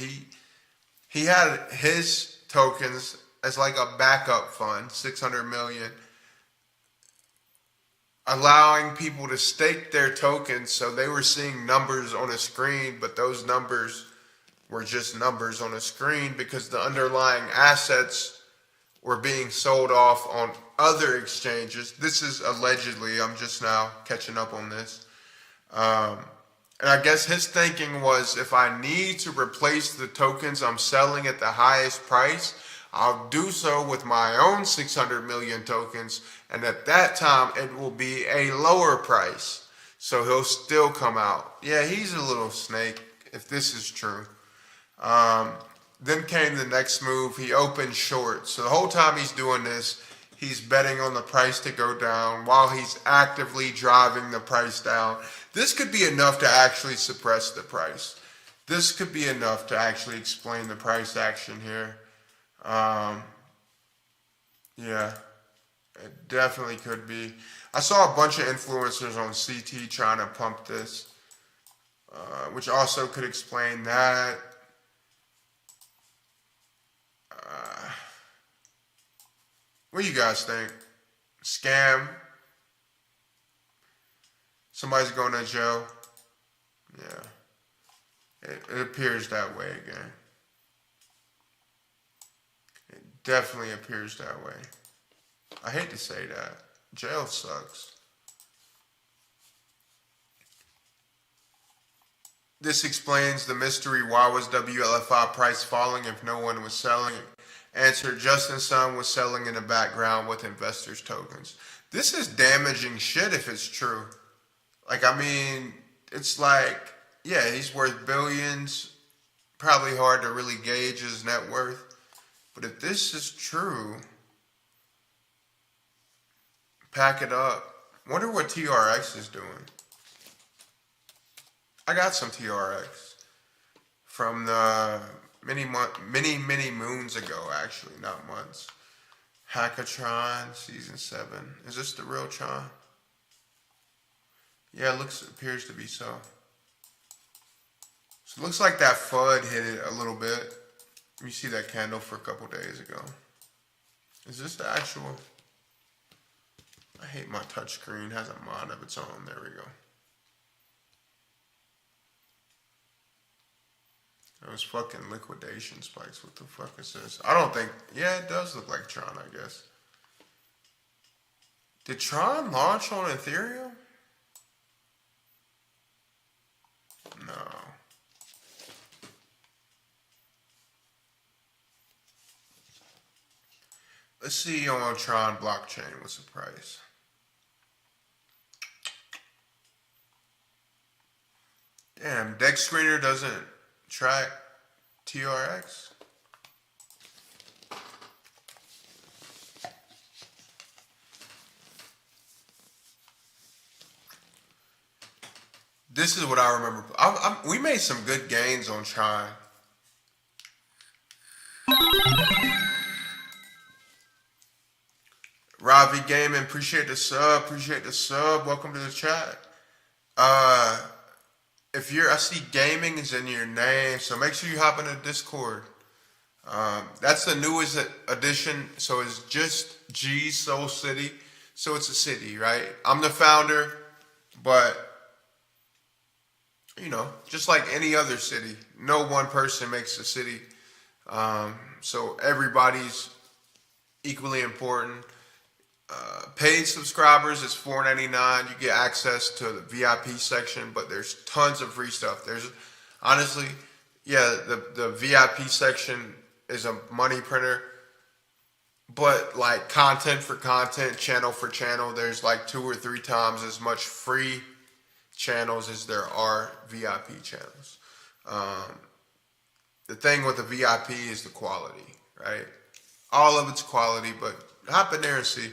C: he had his tokens as like a backup fund, 600 million, allowing people to stake their tokens, so they were seeing numbers on a screen, but those numbers were just numbers on a screen because the underlying assets were being sold off on other exchanges. This is allegedly, I'm just now catching up on this. And I guess his thinking was, if I need to replace the tokens I'm selling at the highest price, I'll do so with my own 600 million tokens, and at that time it will be a lower price. So he'll still come out. Yeah, he's a little snake, if this is true. Then came the next move. He opened short. So the whole time he's doing this, he's betting on the price to go down while he's actively driving the price down. This could be enough to actually suppress the price. This could be enough to actually explain the price action here. Yeah, it definitely could be. I saw a bunch of influencers on CT trying to pump this, which also could explain that. What do you guys think? Scam? Somebody's going to jail? Yeah. It appears that way again. Definitely appears that way. I hate to say that. Jail sucks. This explains the mystery. Why was WLFI price falling if no one was selling? Answer: Justin Sun was selling in the background with investors' tokens. This is damaging shit if it's true. Like, I mean, it's like, yeah, he's worth billions. Probably hard to really gauge his net worth. But if this is true, pack it up. Wonder what TRX is doing. I got some TRX from the many moons ago, actually, not months. Hackatron season 7. Is this the real Tron? Yeah, appears to be so. So it looks like that FUD hit it a little bit. You see that candle for a couple days ago. Is this the actual? I hate my touchscreen. It has a mod of its own. There we go. Those fucking liquidation spikes. What the fuck is this? I don't think. Yeah, it does look like Tron, I guess. Did Tron launch on Ethereum? No. Let's see on Tron blockchain. What's the price? Damn, Dex Screener doesn't track TRX. This is what I remember. We made some good gains on Tron. Ravi Gaming, appreciate the sub. Welcome to the chat. If I see gaming is in your name, so make sure you hop into Discord. That's the newest addition, so it's just G Soul City. So it's a city, right? I'm the founder, but just like any other city, no one person makes a city. So everybody's equally important. Paid subscribers is $4.99. You get access to the VIP section, but there's tons of free stuff. There's honestly, the VIP section is a money printer, but like content for content, channel for channel, there's like 2 or 3 times as much free channels as there are VIP channels. The thing with the VIP is the quality, right? All of it's quality, but hop in there and see.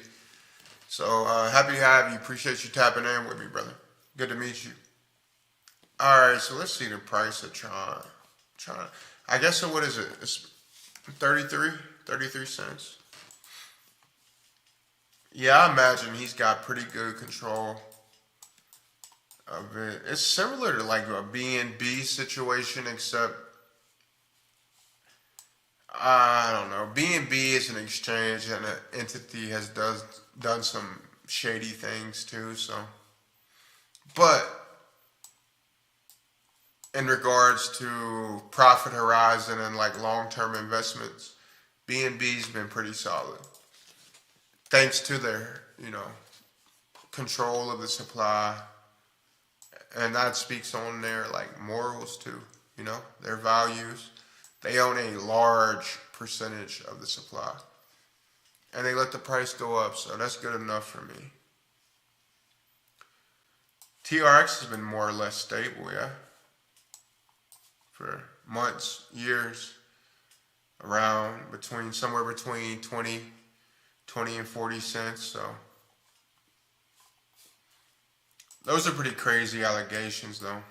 C: So happy to have you. Appreciate you tapping in with me, brother. Good to meet you. All right, so let's see the price of Tron. I guess, so what is it? It's 33 cents. Yeah, I imagine he's got pretty good control of it. It's similar to like a BNB situation, except I don't know. BNB is an exchange, and an entity has done some shady things too. So, but in regards to profit horizon and like long-term investments, BNB's been pretty solid, thanks to their control of the supply, and that speaks on their like morals too. Their values. They own a large percentage of the supply. And they let the price go up, so that's good enough for me. TRX has been more or less stable, yeah? For months, years, somewhere between 20 and 40 cents, so. Those are pretty crazy allegations, though.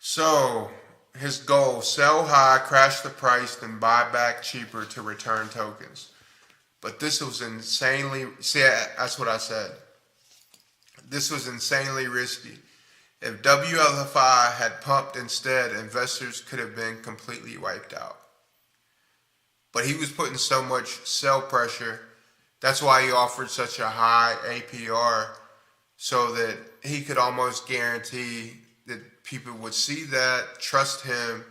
C: So, his goal: sell high, crash the price, then buy back cheaper to return tokens. But this was insanely, that's what I said. This was insanely risky. If WLFI had pumped instead, investors could have been completely wiped out. But he was putting so much sell pressure. That's why he offered such a high APR, so that he could almost guarantee that people would see that, trust him,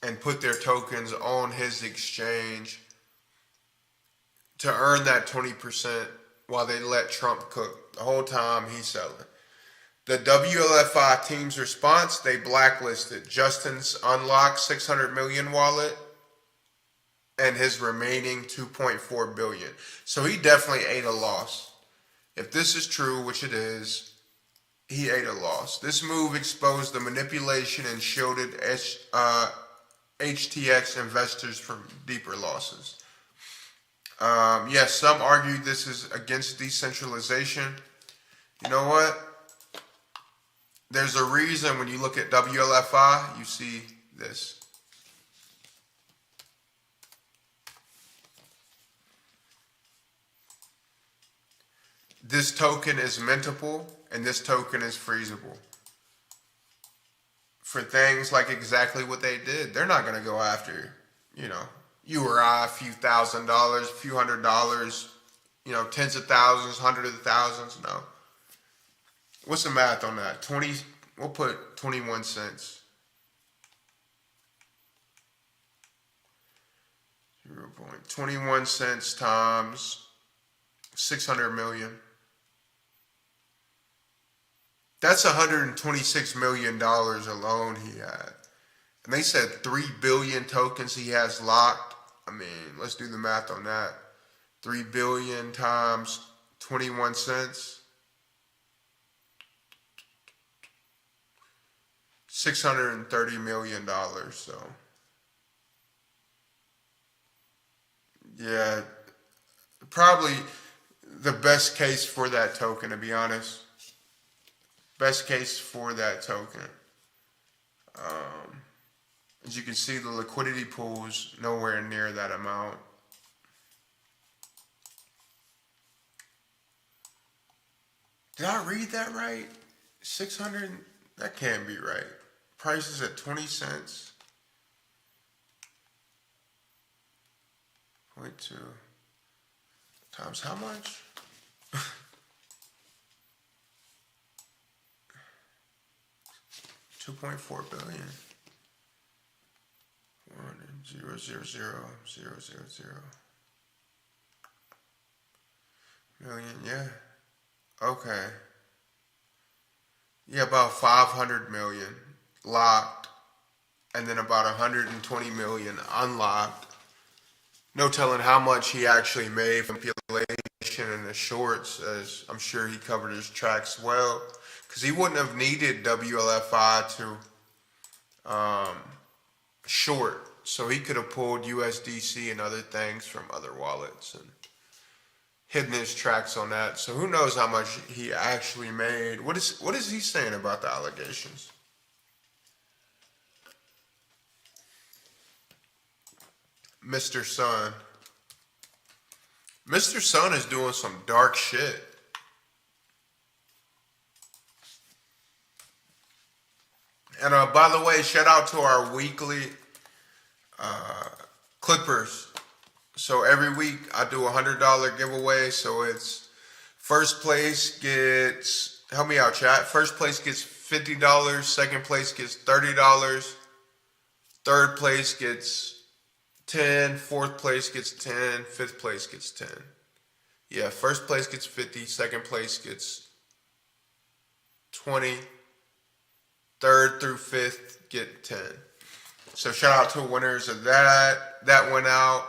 C: and put their tokens on his exchange to earn that 20% while they let Trump cook the whole time he's selling. The WLFI team's response, they blacklisted Justin's unlocked 600 million wallet and his remaining 2.4 billion. So he definitely ate a loss. If this is true, which it is, he ate a loss. This move exposed the manipulation and shielded HTX investors from deeper losses. Yes, some argue this is against decentralization. You know what? There's a reason when you look at WLFI, you see this. This token is mintable and this token is freezable. For things like exactly what they did. They're not going to go after, you or I, a few $1,000s, a few $100s, tens of thousands, hundreds of thousands. No. What's the math on that? We'll put 21 cents. 0.21 cents times 600 million. That's $126 million alone he had. And they said 3 billion tokens he has locked. I mean, let's do the math on that. 3 billion times 21 cents. $630 million. So, yeah, probably the best case for that token, to be honest. Best case for that token. As you can see, the liquidity pool is nowhere near that amount. Did I read that right? 600? That can't be right. Price is at 20 cents. 0.2 times how much? 2.4 billion. 1,000,000 million. Yeah. Okay. Yeah, about 500 million locked, and then about 120 million unlocked. No telling how much he actually made from manipulation in the shorts, as I'm sure he covered his tracks well, because he wouldn't have needed WLFI to short, so he could have pulled USDC and other things from other wallets and hidden his tracks on that. So who knows how much he actually made. What is he saying about the allegations? Mr. Sun. Mr. Sun is doing some dark shit. And by the way, shout out to our weekly clippers. So every week I do $100 giveaway. So it's first place gets, help me out chat, first place gets $50, second place gets $30, third place gets 10, fourth place gets 10, fifth place gets 10. Yeah, first place gets 50, second place gets 20, third through fifth get 10. So shout out to winners of that. That went out.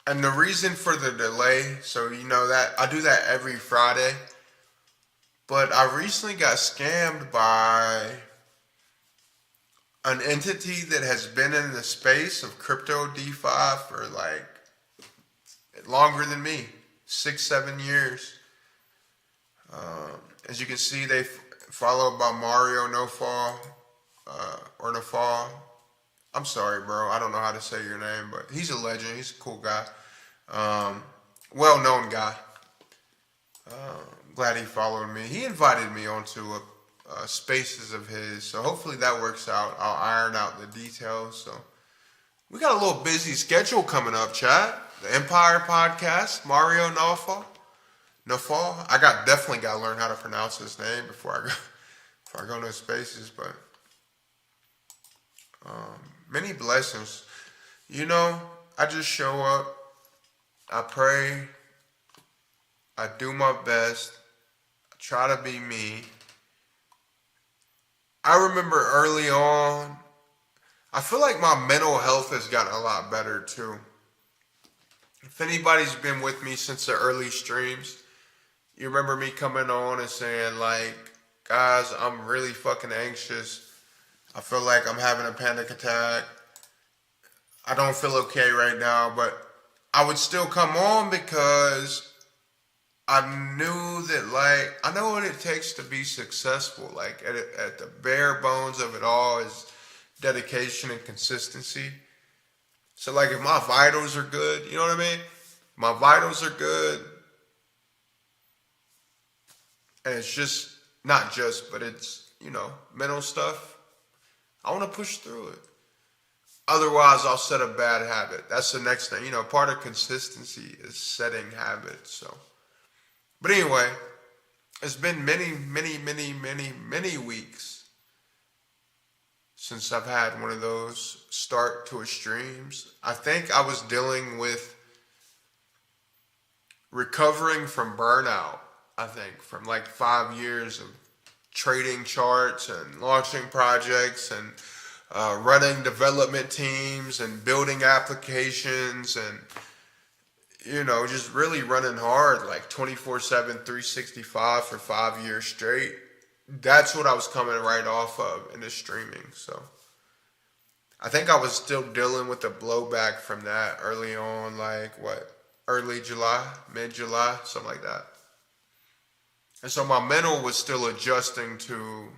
C: And the reason for the delay, so you know that I do that every Friday, but I recently got scammed by an entity that has been in the space of crypto DeFi for like longer than me, 6-7 years. As you can see, they followed by Mario Nofal, or Nofal. I'm sorry, bro. I don't know how to say your name, but he's a legend. He's a cool guy. Well-known guy. Glad he followed me. He invited me onto spaces of his, so hopefully that works out. I'll iron out the details. So we got a little busy schedule coming up, chat. The Empire podcast, Mario Nofal. I definitely got to learn how to pronounce his name before before I go into spaces, but many blessings. You know, I just show up, I pray, I do my best, I try to be me. I remember early on, I feel like my mental health has gotten a lot better too. If anybody's been with me since the early streams, you remember me coming on and saying like, guys, I'm really fucking anxious. I feel like I'm having a panic attack. I don't feel okay right now, but I would still come on because I knew that, like, I know what it takes to be successful. Like, at the bare bones of it all is dedication and consistency. So, like, if my vitals are good, you know what I mean? My vitals are good. And it's just, not just, but it's, you know, mental stuff. I want to push through it. Otherwise, I'll set a bad habit. That's the next thing. You know, part of consistency is setting habits. So, but anyway, it's been many weeks since I've had one of those start to a streams. I think I was dealing with recovering from burnout. I think from like 5 years of trading charts and launching projects and running development teams and building applications and, you know, just really running hard like 24/7, 365 for 5 years straight. That's what I was coming right off of in the streaming. So I think I was still dealing with the blowback from that early on, like early July, mid-July, something like that. And so my mental was still adjusting to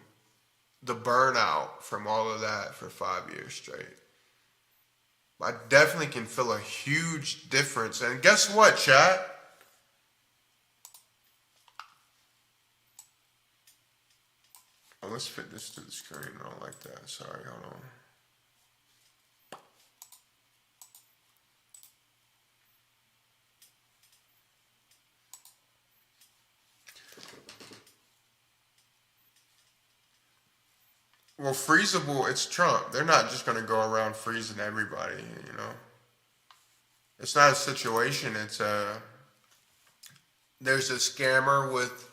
C: the burnout from all of that for 5 years straight. I definitely can feel a huge difference. And guess what, chat? Oh, let's fit this to the screen. I don't like that. Sorry, hold on. Well, freezable, it's Trump. They're not just going to go around freezing everybody, you know. It's not a situation. There's a scammer with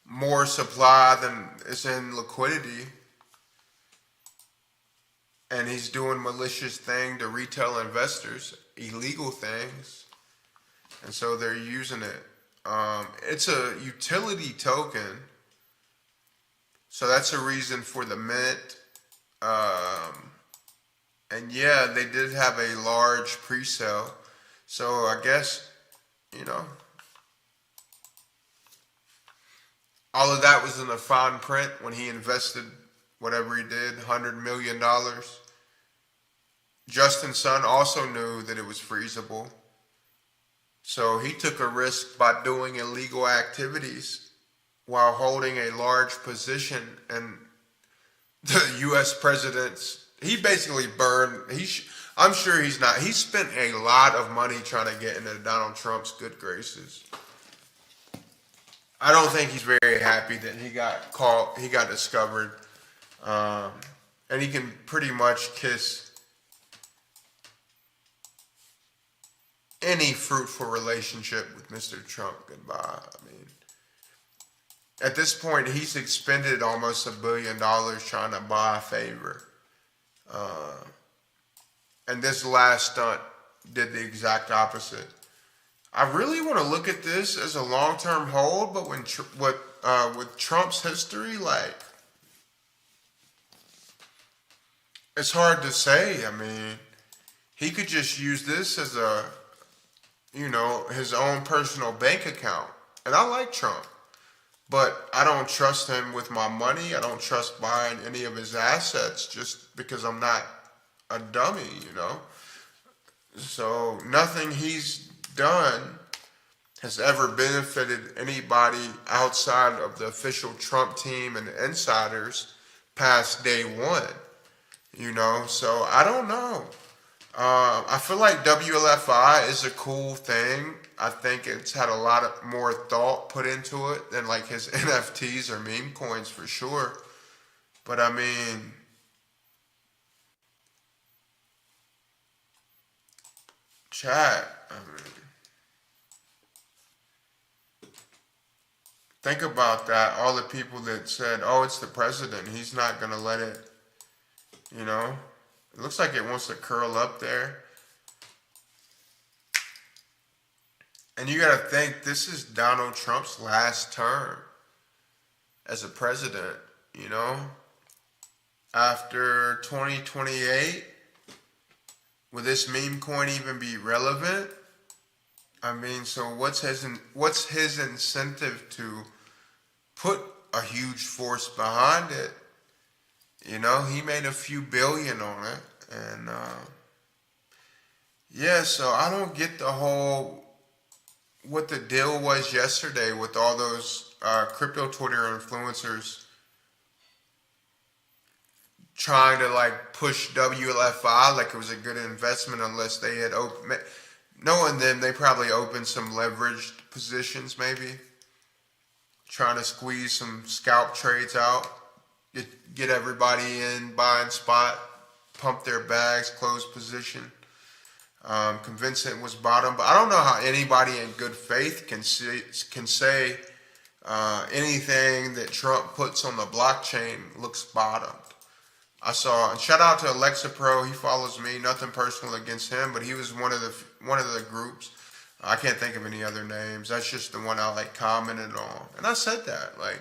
C: more supply than is in liquidity. And he's doing malicious thing to retail investors, illegal things. And so they're using it. It's a utility token. So that's a reason for the mint. And yeah, they did have a large pre-sale. So I guess, you know, all of that was in the fine print when he invested whatever he did, $100 million. Justin Sun also knew that it was freezable. So he took a risk by doing illegal activities while holding a large position in the U.S. president's. He basically burned, I'm sure he spent a lot of money trying to get into Donald Trump's good graces. I don't think he's very happy that he got caught, he got discovered. And he can pretty much kiss any fruitful relationship with Mr. Trump goodbye. I mean, at this point, he's expended almost $1 billion trying to buy a favor. And this last stunt did the exact opposite. I really want to look at this as a long-term hold, but with Trump's history, like, it's hard to say. I mean, he could just use this as a, you know, his own personal bank account. And I like Trump, but I don't trust him with my money. I don't trust buying any of his assets just because I'm not a dummy, you know? So nothing he's done has ever benefited anybody outside of the official Trump team and the insiders past day one, you know? So I don't know. I feel like WLFI is a cool thing. I think it's had a lot of more thought put into it than like his NFTs or meme coins for sure. But I mean, chat, I mean, think about that. All the people that said, oh, it's the president. He's not going to let it, you know. It looks like it wants to curl up there. And you got to think, this is Donald Trump's last term as a president, you know. After 2028, will this meme coin even be relevant? I mean, so what's his incentive to put a huge force behind it? You know, he made a few billion on it, and yeah. So I don't get the whole what the deal was yesterday with all those crypto Twitter influencers trying to like push WLFI like it was a good investment unless they had opened. Knowing them, they probably opened some leveraged positions, maybe trying to squeeze some scalp trades out, get everybody in, buying spot, pump their bags, close position. Convince it was bottom, but I don't know how anybody in good faith can say anything that Trump puts on the blockchain looks bottomed. I saw, and shout out to Alexa Pro. He follows me. Nothing personal against him, but he was one of the groups. I can't think of any other names. That's just the one I like commented on, and I said that. Like,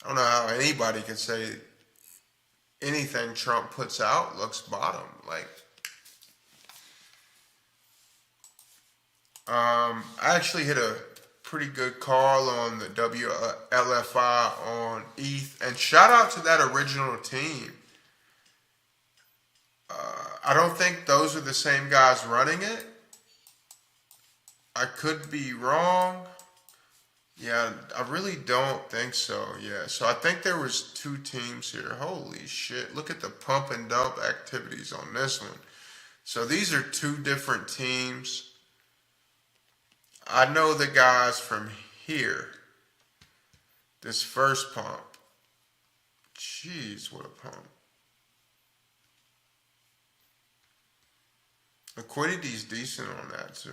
C: I don't know how anybody can say anything Trump puts out looks bottom. Like, I actually hit a pretty good call on the WLFI on ETH, and shout out to that original team. I don't think those are the same guys running it. I could be wrong. Yeah, I really don't think so. Yeah, so I think there was two teams here. Holy shit, look at the pump and dump activities on this one. So these are two different teams. I know the guys from here. This first pump. Jeez, what a pump. Liquidity's decent on that too.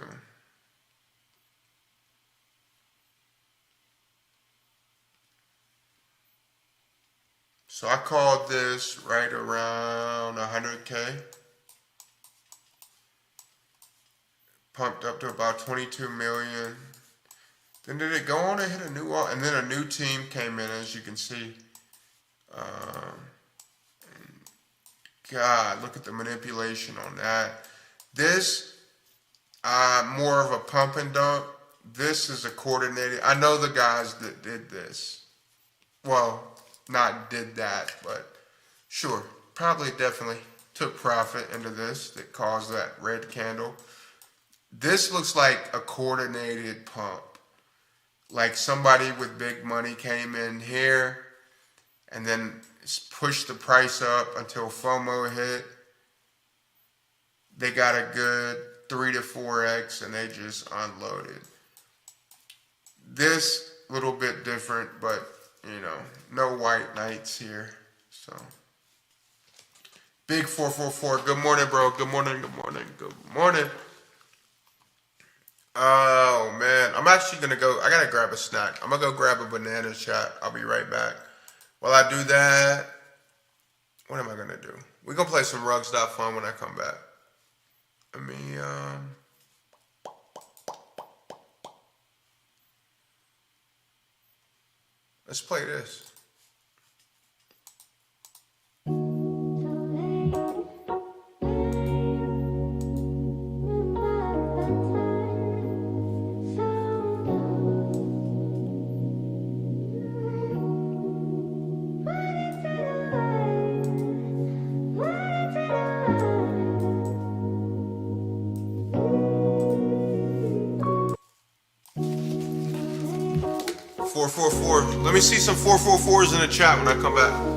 C: So I called this right around 100K. Pumped up to about 22 million. Then did it go on and hit a new wall? And then a new team came in, as you can see. God, look at the manipulation on that. This, more of a pump and dump. This is a coordinated. I know the guys that did this. Well, not did that, but sure, probably definitely took profit into this that caused that red candle. This looks like a coordinated pump. Like somebody with big money came in here and then pushed the price up until FOMO hit. They got a good 3 to 4x and they just unloaded. This little bit different, but you know, no white knights here. So big 444. Good morning, bro. Good morning. Good morning. Good morning. Oh man, I'm actually gonna go. I gotta grab a snack. I'm gonna go grab a banana, chat. I'll be right back. While I do that, what am I gonna do? We're gonna play some rugs.fun when I come back. Let me let's play this. Let me see some 444s in the chat when I come back.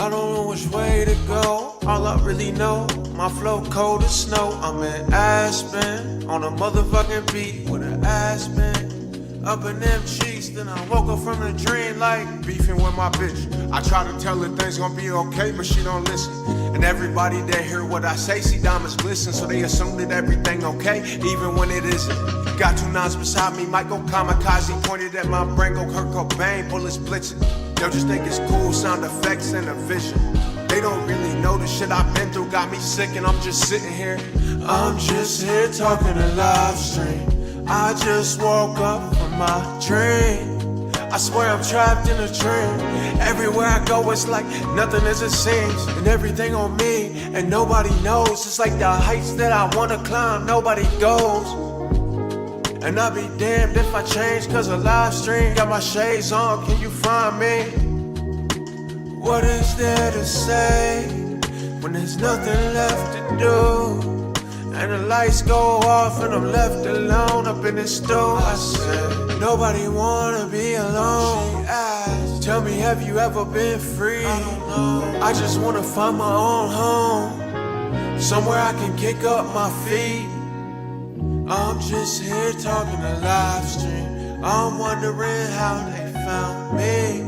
A: I don't know which way to go. All I really know, my flow cold as snow. I'm in Aspen, on a motherfucking beat with an Aspen. Up in them cheeks, then I woke up from the dream like beefing with my bitch. I try to tell her things gonna be okay, but she don't listen. And everybody that hear what I say, see diamonds glisten, so they assume that everything okay, even when it isn't. Got 2 nines beside me, Michael Kamikaze pointed at my brain, go Kurt Cobain, bullets blitzing. They'll just think it's cool, sound effects and a vision. They don't really know the shit I've been through got me sick, and I'm just sitting here. I'm just here talking to live stream. I just woke up from my dream. I swear I'm trapped in a dream. Everywhere I go, it's like nothing as it seems, and everything on me, and nobody knows. It's like the heights that I wanna climb, nobody goes. And I'll be damned if I change, cause a live stream got my shades on, can you find me? What is there to say when there's nothing left to do? And the lights go off and I'm left alone up in the store. I said, nobody wanna be alone. She asked, tell me, have you ever been free? I don't know. I just wanna find my own home, somewhere I can kick up my feet. I'm just here talking to live stream. I'm wondering how they found me.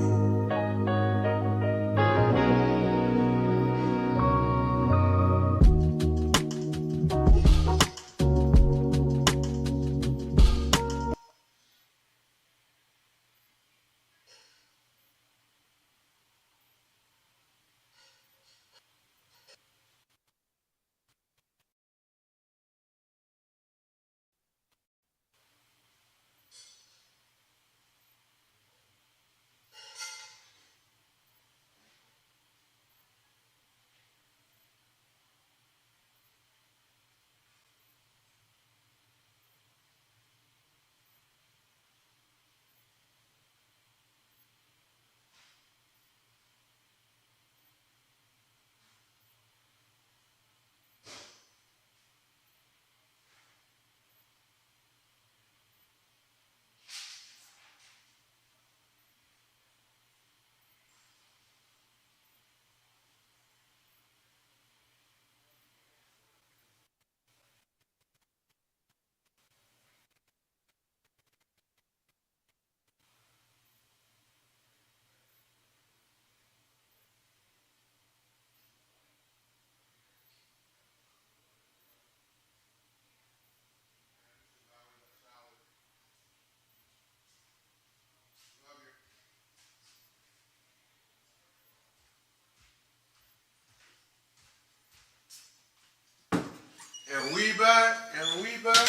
A: And we back, and we back.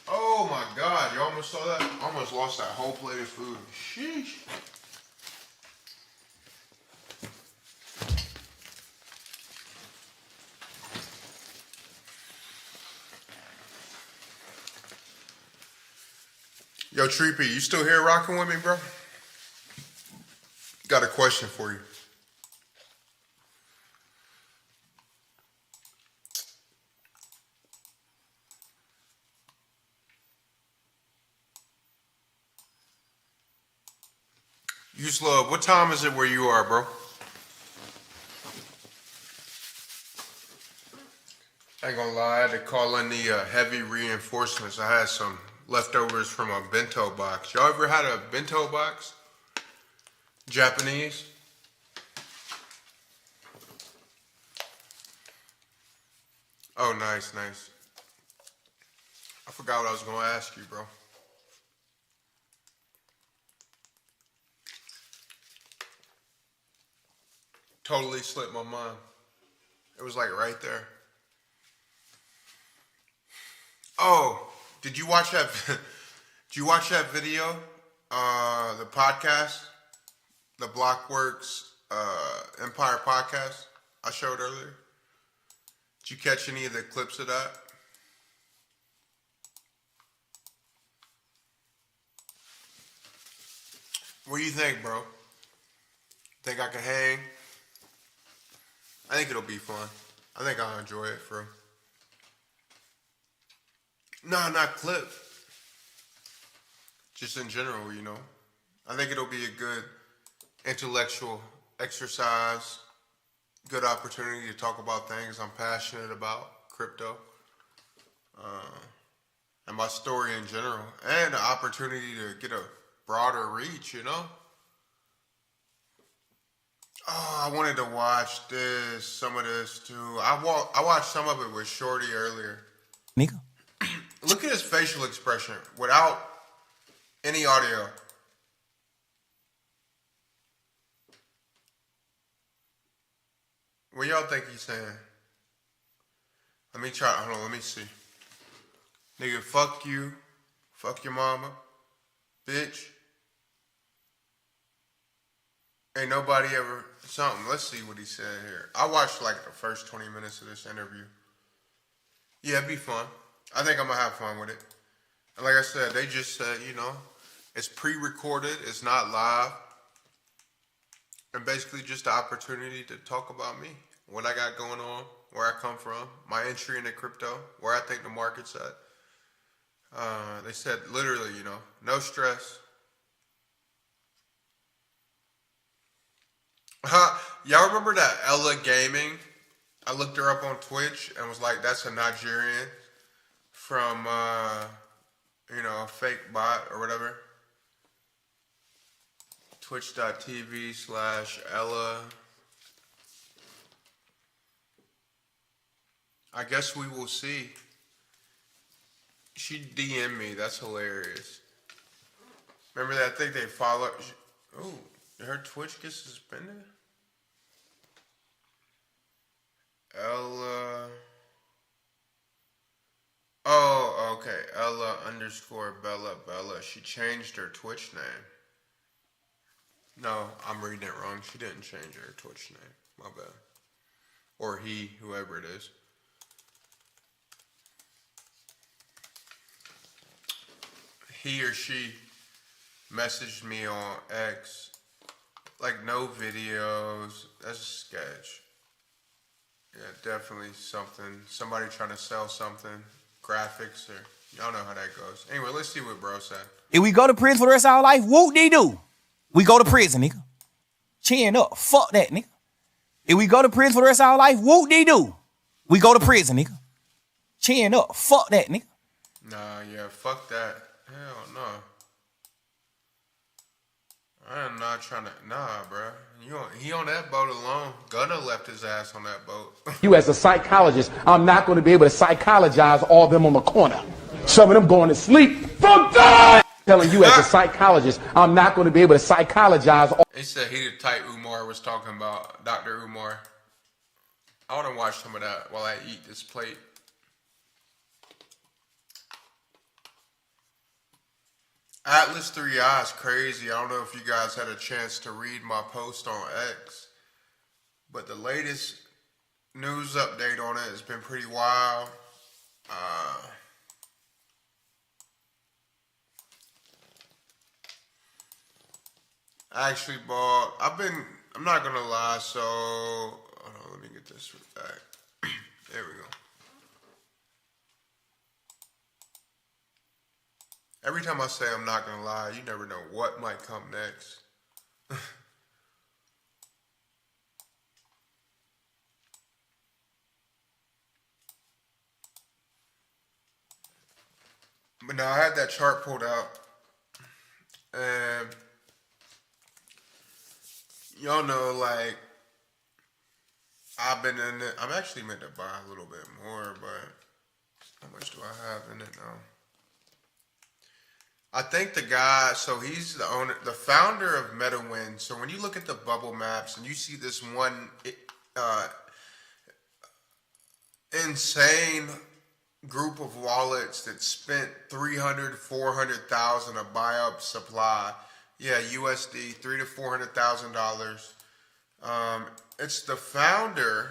A: Oh my God, you almost saw that? Almost lost that whole plate of food. Sheesh. Yo, Treepy, you still here rocking with me, bro? Got a question for you. Use love. What time is it where you are, bro? I ain't gonna lie, I had to call in the heavy reinforcements. I had some leftovers from a bento box. Y'all ever had a bento box? Japanese? Oh, nice, nice. I forgot what I was gonna ask you, bro. Totally slipped my mind. It was like right there. Oh, did you watch that? Did you watch that video? The podcast, the Blockworks Empire podcast I showed earlier.
C: you catch any of the clips of that? What do you think, bro? Think I can hang? I think it'll be fun. I think I'll enjoy it, bro. No, not clip. Just in general, you know. I think it'll be a good intellectual exercise, good opportunity to talk about things I'm passionate about, crypto, and my story in general, and an opportunity to get a broader reach, you know? Oh, I wanted to watch some of this too. I watched some of it with Shorty earlier.
G: Nigga.
C: Look at his facial expression without any audio. What y'all think he's saying? Let me try. Hold on, let me see. Nigga, fuck you. Fuck your mama. Bitch. Ain't nobody ever... Something. Let's see what he said here. I watched like the first 20 minutes of this interview. Yeah, it'd be fun. I think I'm going to have fun with it. And like I said, they just said, you know, it's pre-recorded. It's not live. And basically just the opportunity to talk about me. What I got going on. Where I come from. My entry into crypto. Where I think the market's at. They said literally, you know, no stress. Y'all remember that Ella Gaming? I looked her up on Twitch and was like, that's a Nigerian from, you know, a fake bot or whatever. Twitch.tv/Ella. I guess we will see. She DM'd me. That's hilarious. Remember that thing they follow? Oh, did her Twitch get suspended? Ella. Oh, okay. Ella_Bella. She changed her Twitch name. No, I'm reading it wrong. She didn't change her Twitch name. My bad. Or he, whoever it is. He or she messaged me on X. Like, no videos. That's a sketch. Yeah, definitely something. Somebody trying to sell something. Graphics or... Y'all know how that goes. Anyway, let's see what bro said.
G: If we go to prison for the rest of our life, whoop-de-doo. We go to prison, nigga. Chin up. Fuck that, nigga. If we go to prison for the rest of our life, whoop-de-doo. We go to prison, nigga. Chin up. Fuck that, nigga.
C: Nah, yeah, fuck that. Hell no. I am not trying to... Nah, bro. He on that boat alone. Gunna left his ass on that boat.
H: You as a psychologist, I'm not going to be able to psychologize all of them on the corner. Some of them going to sleep. Fuck that! Telling you as a psychologist, I'm not going to be able to psychologize all...
C: He said he the type Umar was talking about. Dr. Umar. I want to watch some of that while I eat this plate. Atlas 3i is crazy. I don't know if you guys had a chance to read my post on X, but the latest news update on it has been pretty wild. I actually bought, I'm not gonna lie, so, hold on, let me get this back. There we go. Every time I say I'm not gonna lie, you never know what might come next. But now I had that chart pulled out, and y'all know, like, I've been in it. I'm actually meant to buy a little bit more, but how much do I have in it now? I think the guy, so he's the owner, the founder of MetaWin. So when you look at the bubble maps and you see this one insane group of wallets that spent $300,000, $400,000 to buy up supply. Yeah, USD, $300,000 to $400,000. It's the founder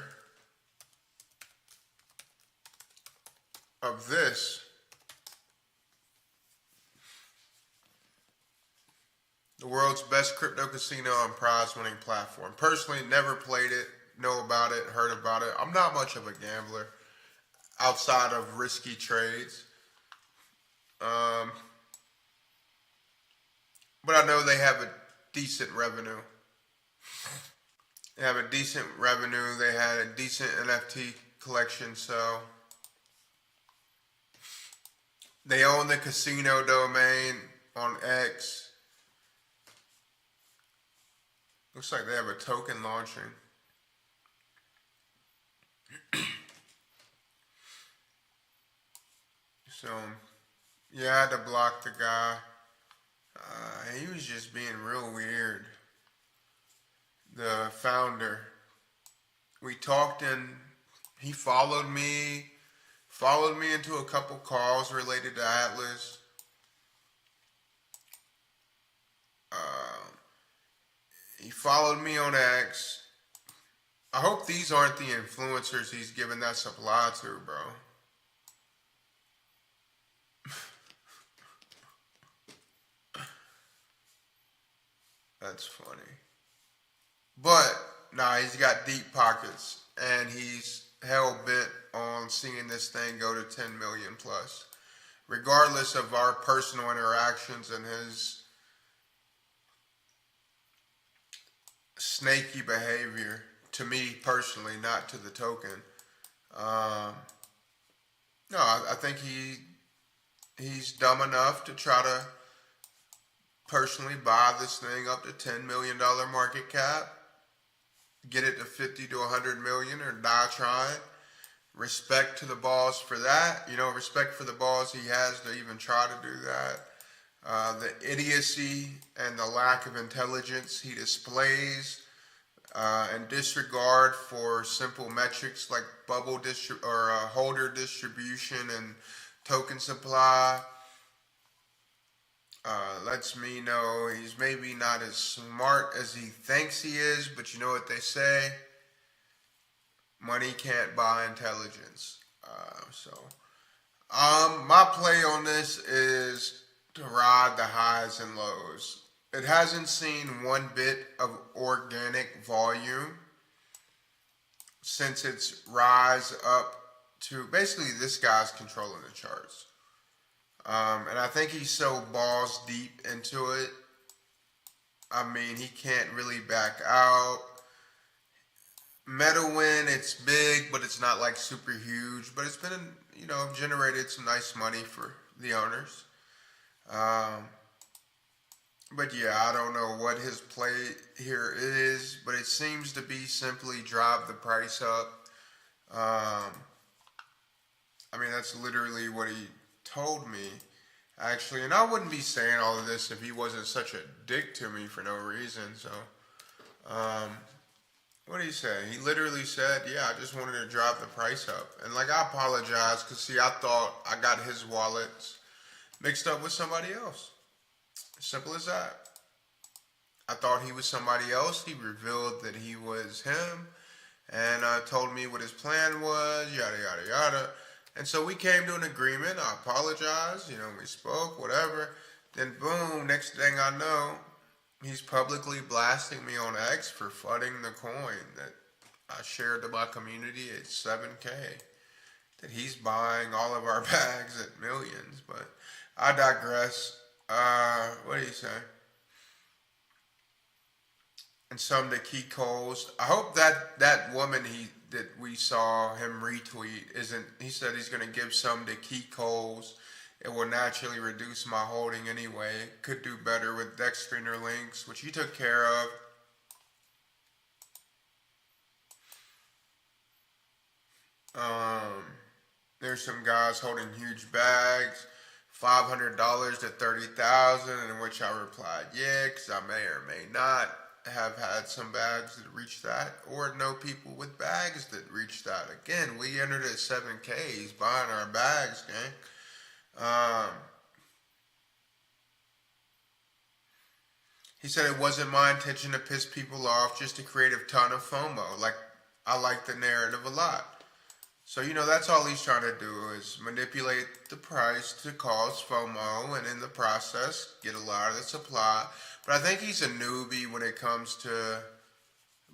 C: of this. The world's best crypto casino and prize winning platform. Personally, never played it, know about it, heard about it. I'm not much of a gambler outside of risky trades. But I know they have a decent revenue. They have a decent revenue. They had a decent NFT collection, so they own the casino domain on X. Looks like they have a token launching. So, yeah, I had to block the guy. He was just being real weird. The founder. We talked and he followed me into a couple calls related to Atlas. He followed me on X. I hope these aren't the influencers he's giving that supply to, bro. That's funny. But, nah, he's got deep pockets. And he's hell-bent on seeing this thing go to 10 million plus. Regardless of our personal interactions and his snaky behavior, to me personally, not to the token. No, I think he's dumb enough to try to personally buy this thing up to $10 million market cap, get it to 50 to 100 million, or die trying. Respect to the boss for that. You know, respect for the boss he has to even try to do that. The idiocy and the lack of intelligence he displays, and disregard for simple metrics like holder distribution and token supply, lets me know he's maybe not as smart as he thinks he is, but you know what they say? Money can't buy intelligence. My play on this is to ride the highs and lows. It hasn't seen one bit of organic volume since its rise up to basically this guy's controlling the charts. And I think he's so balls deep into it. I mean, he can't really back out. Meta win, it's big, but it's not like super huge. But it's been, generated some nice money for the owners. But yeah, I don't know what his play here is, but it seems to be simply drive the price up. I mean, that's literally what he told me, actually. And I wouldn't be saying all of this if he wasn't such a dick to me for no reason. So, what did he say? He literally said, yeah, I just wanted to drive the price up. And like, I apologize, because see, I thought I got his wallets mixed up with somebody else. Simple as that. I thought he was somebody else. He revealed that he was him and told me what his plan was, yada, yada, yada. And so we came to an agreement. I apologized. We spoke, whatever. Then boom, next thing I know, he's publicly blasting me on X for flooding the coin that I shared to my community at 7K. That he's buying all of our bags at millions. But I digress. What did he say? And some to key calls. I hope that woman that we saw him retweet isn't. He said he's going to give some to key calls. It will naturally reduce my holding anyway. Could do better with Dex Screener links, which he took care of. There's some guys holding huge bags. $500 to $30,000, in which I replied, yeah, because I may or may not have had some bags that reach that, or know people with bags that reach that. Again, we entered at 7K. He's buying our bags, gang. He said it wasn't my intention to piss people off, just to create a ton of FOMO. Like, I like the narrative a lot. So, that's all he's trying to do is manipulate the price to cause FOMO and in the process get a lot of the supply. But I think he's a newbie when it comes to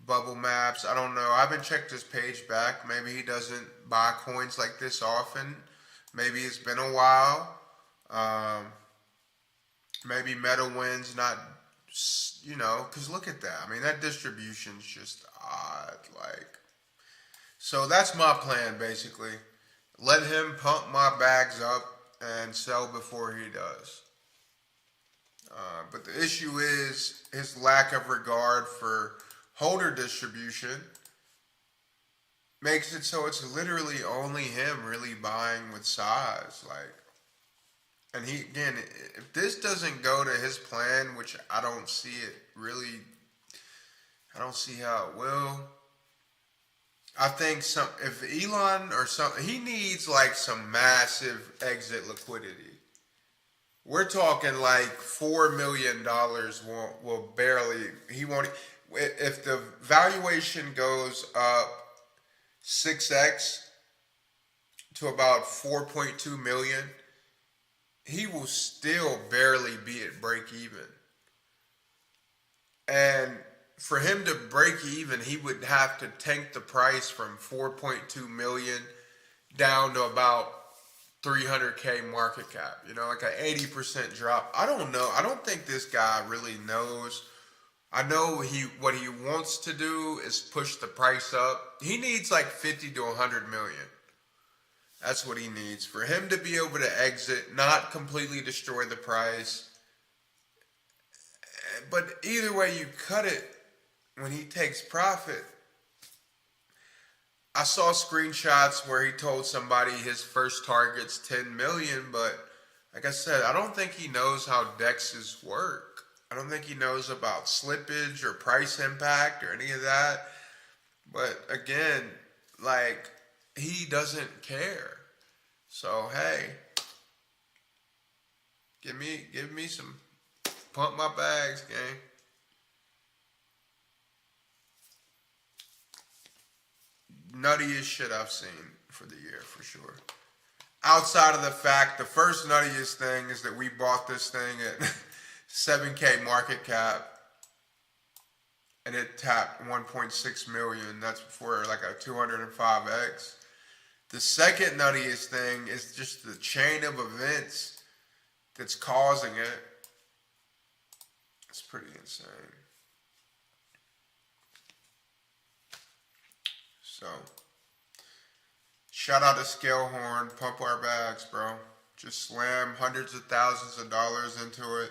C: bubble maps. I don't know. I haven't checked his page back. Maybe he doesn't buy coins like this often. Maybe it's been a while. Maybe Meta wins not, because look at that. I mean, that distribution's just odd. So that's my plan, basically. Let him pump my bags up and sell before he does. But the issue is his lack of regard for holder distribution makes it so it's literally only him really buying with size. And he, again, if this doesn't go to his plan, which I don't see it really, I don't see how it will. I think if Elon or something, he needs some massive exit liquidity. We're talking $4 million will barely, he won't, if the valuation goes up 6x to about 4.2 million, he will still barely be at break even. And for him to break even, he would have to tank the price from 4.2 million down to about 300K market cap, an 80% drop. I don't know. I don't think this guy really knows. I know what he wants to do is push the price up. He needs 50 to 100 million. That's what he needs. For him to be able to exit, not completely destroy the price. But either way you cut it, when he takes profit, I saw screenshots where he told somebody his first target's 10 million, but like I said, I don't think he knows how DEXs work. I don't think he knows about slippage or price impact or any of that. But again, he doesn't care. So hey, give me some pump my bags, gang. Nuttiest shit I've seen for the year, for sure. Outside of the fact, the first nuttiest thing is that we bought this thing at 7K market cap and it tapped 1.6 million. That's for a 205x. The second nuttiest thing is just the chain of events that's causing it. It's pretty insane. So, shout out to Scalehorn, pump our bags, bro. Just slam hundreds of thousands of dollars into it.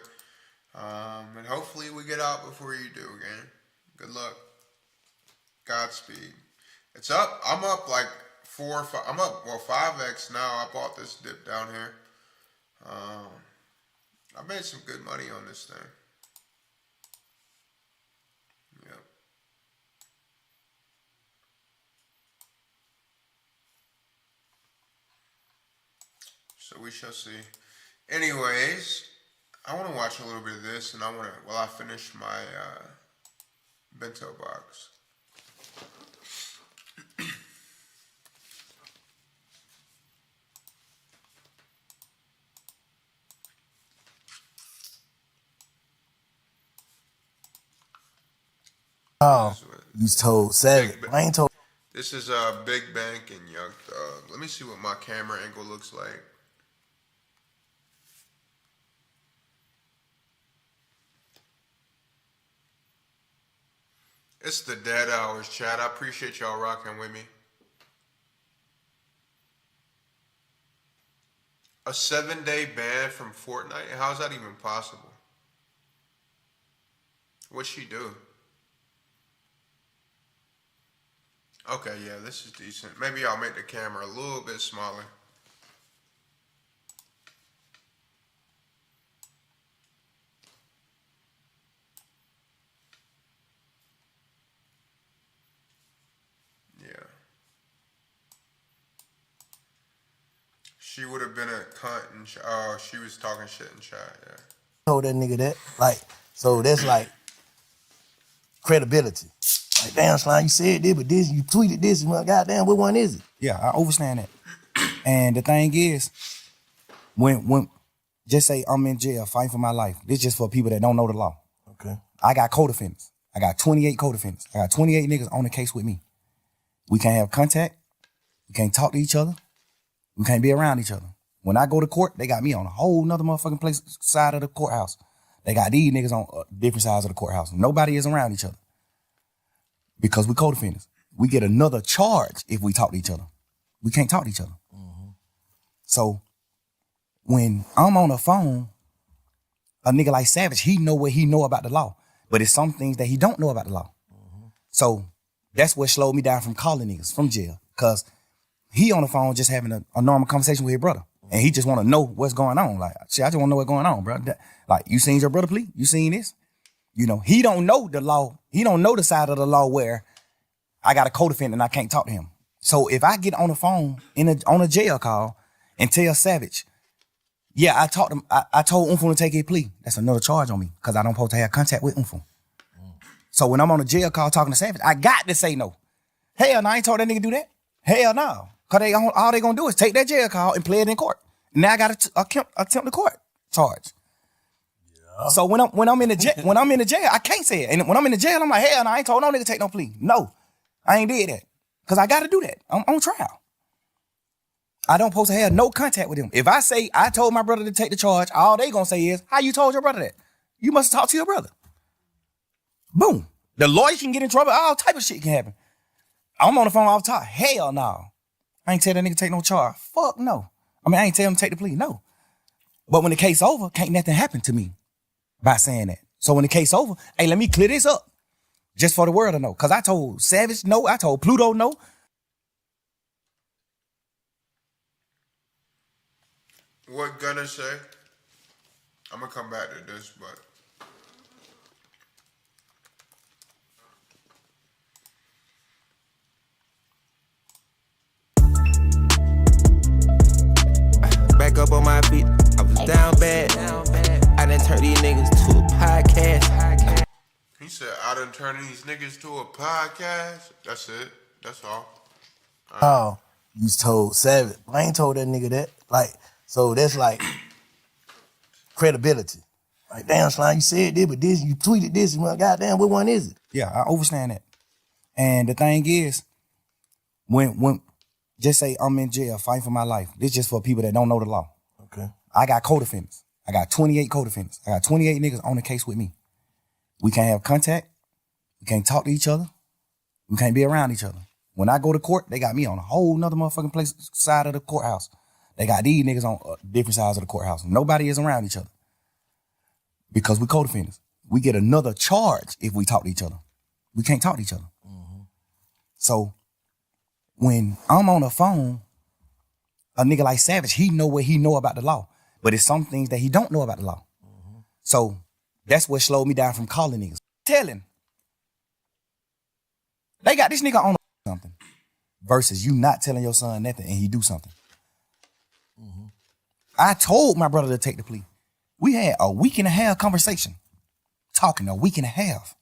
C: And hopefully we get out before you do, gang. Good luck. Godspeed. It's up. I'm up 4 or 5. I'm up, 5x now. I bought this dip down here. I made some good money on this thing. Yep. So we shall see. Anyways, I want to watch a little bit of this, and while I finish my bento box.
I: Oh, you told Savage. I ain't told.
C: This is a Big Bank and Young Thug. Let me see what my camera angle looks like. It's the dead hours, chat. I appreciate y'all rocking with me. A 7-day ban from Fortnite? How's that even possible? What'd she do? Okay, yeah, this is decent. Maybe I'll make the camera a little bit smaller. Yeah. She would have been a cunt and she was talking shit in chat, yeah.
I: Told that nigga that. So that's credibility. Like, damn, Slime, you said this, but this, you tweeted this, and goddamn, what one is it?
G: Yeah, I understand that. And the thing is, when just say I'm in jail fighting for my life, this just for people that don't know the law.
I: Okay.
G: I got co-defendants. I got 28 co-defendants. I got 28 niggas on the case with me. We can't have contact. We can't talk to each other. We can't be around each other. When I go to court, they got me on a whole nother motherfucking place side of the courthouse. They got these niggas on different sides of the courthouse. Nobody is around each other because we co-defendants. We get another charge if we talk to each other. We can't talk to each other. Mm-hmm. So when I'm on the phone, a nigga like Savage, he know what he know about the law, but it's some things that he don't know about the law. Mm-hmm. So that's what slowed me down from calling niggas from jail, because he on the phone just having a normal conversation with his brother. And he just want to know what's going on. Like, shit, I just want to know what's going on, bro. Like, you seen your brother plea? You seen this? You know, he don't know the law. He don't know the side of the law where I got a co-defendant and I can't talk to him. So if I get on the phone on a jail call and tell Savage, yeah, I told Umfum to take his plea, that's another charge on me because I don't supposed to have contact with Umfum. So when I'm on a jail call talking to Savage, I got to say no. Hell no, I ain't told that nigga do that. Hell no. Because all they gonna do is take that jail call and play it in court. Now I got to attempt the court charge. Yeah. So when I'm in the jail, I can't say it. And when I'm in the jail, I'm like, hell no, I ain't told no nigga take no plea. No, I ain't did that. Because I got to do that. I'm on trial. I don't supposed to have no contact with him. If I say I told my brother to take the charge, all they gonna say is, how you told your brother that? You must have talked to your brother. Boom. The lawyer can get in trouble. All type of shit can happen. I'm on the phone all the time. Hell no. I ain't tell that nigga take no charge. Fuck no. I mean, I ain't tell him to take the plea. No. But when the case over, can't nothing happen to me by saying that. So when the case over, hey, let me clear this up just for the world to know. Because I told Savage no. I told Pluto no.
C: What Gunner say? I'm going to come back to this, but...
J: Back up on my feet, I was down bad. I done turned these niggas to a podcast.
C: He said, I done turned these niggas to a podcast. That's it. That's all.
I: Oh, you told Savage. I ain't told that nigga that. Like, so that's like credibility. Like, damn, Slime, you said this, but this, you tweeted this, and goddamn, what one is it?
G: Yeah, I understand that. And the thing is, when just say I'm in jail fighting for my life, this just for people that don't know the law.
I: Okay.
G: I got co-defendants. I got 28 co-defendants. I got 28 niggas on the case with me. We can't have contact. We can't talk to each other. We can't be around each other. When I go to court, they got me on a whole nother motherfucking place side of the courthouse. They got these niggas on different sides of the courthouse. Nobody is around each other because we co-defendants. We get another charge if we talk to each other. We can't talk to each other. Mm-hmm. So when I'm on the phone, a nigga like Savage, he know what he know about the law, but it's some things that he don't know about the law. Mm-hmm. So that's what slowed me down from calling niggas. Telling. They got this nigga on something versus you not telling your son nothing and he do something. Mm-hmm. I told my brother to take the plea. We had a week and a half conversation, talking a week and a half.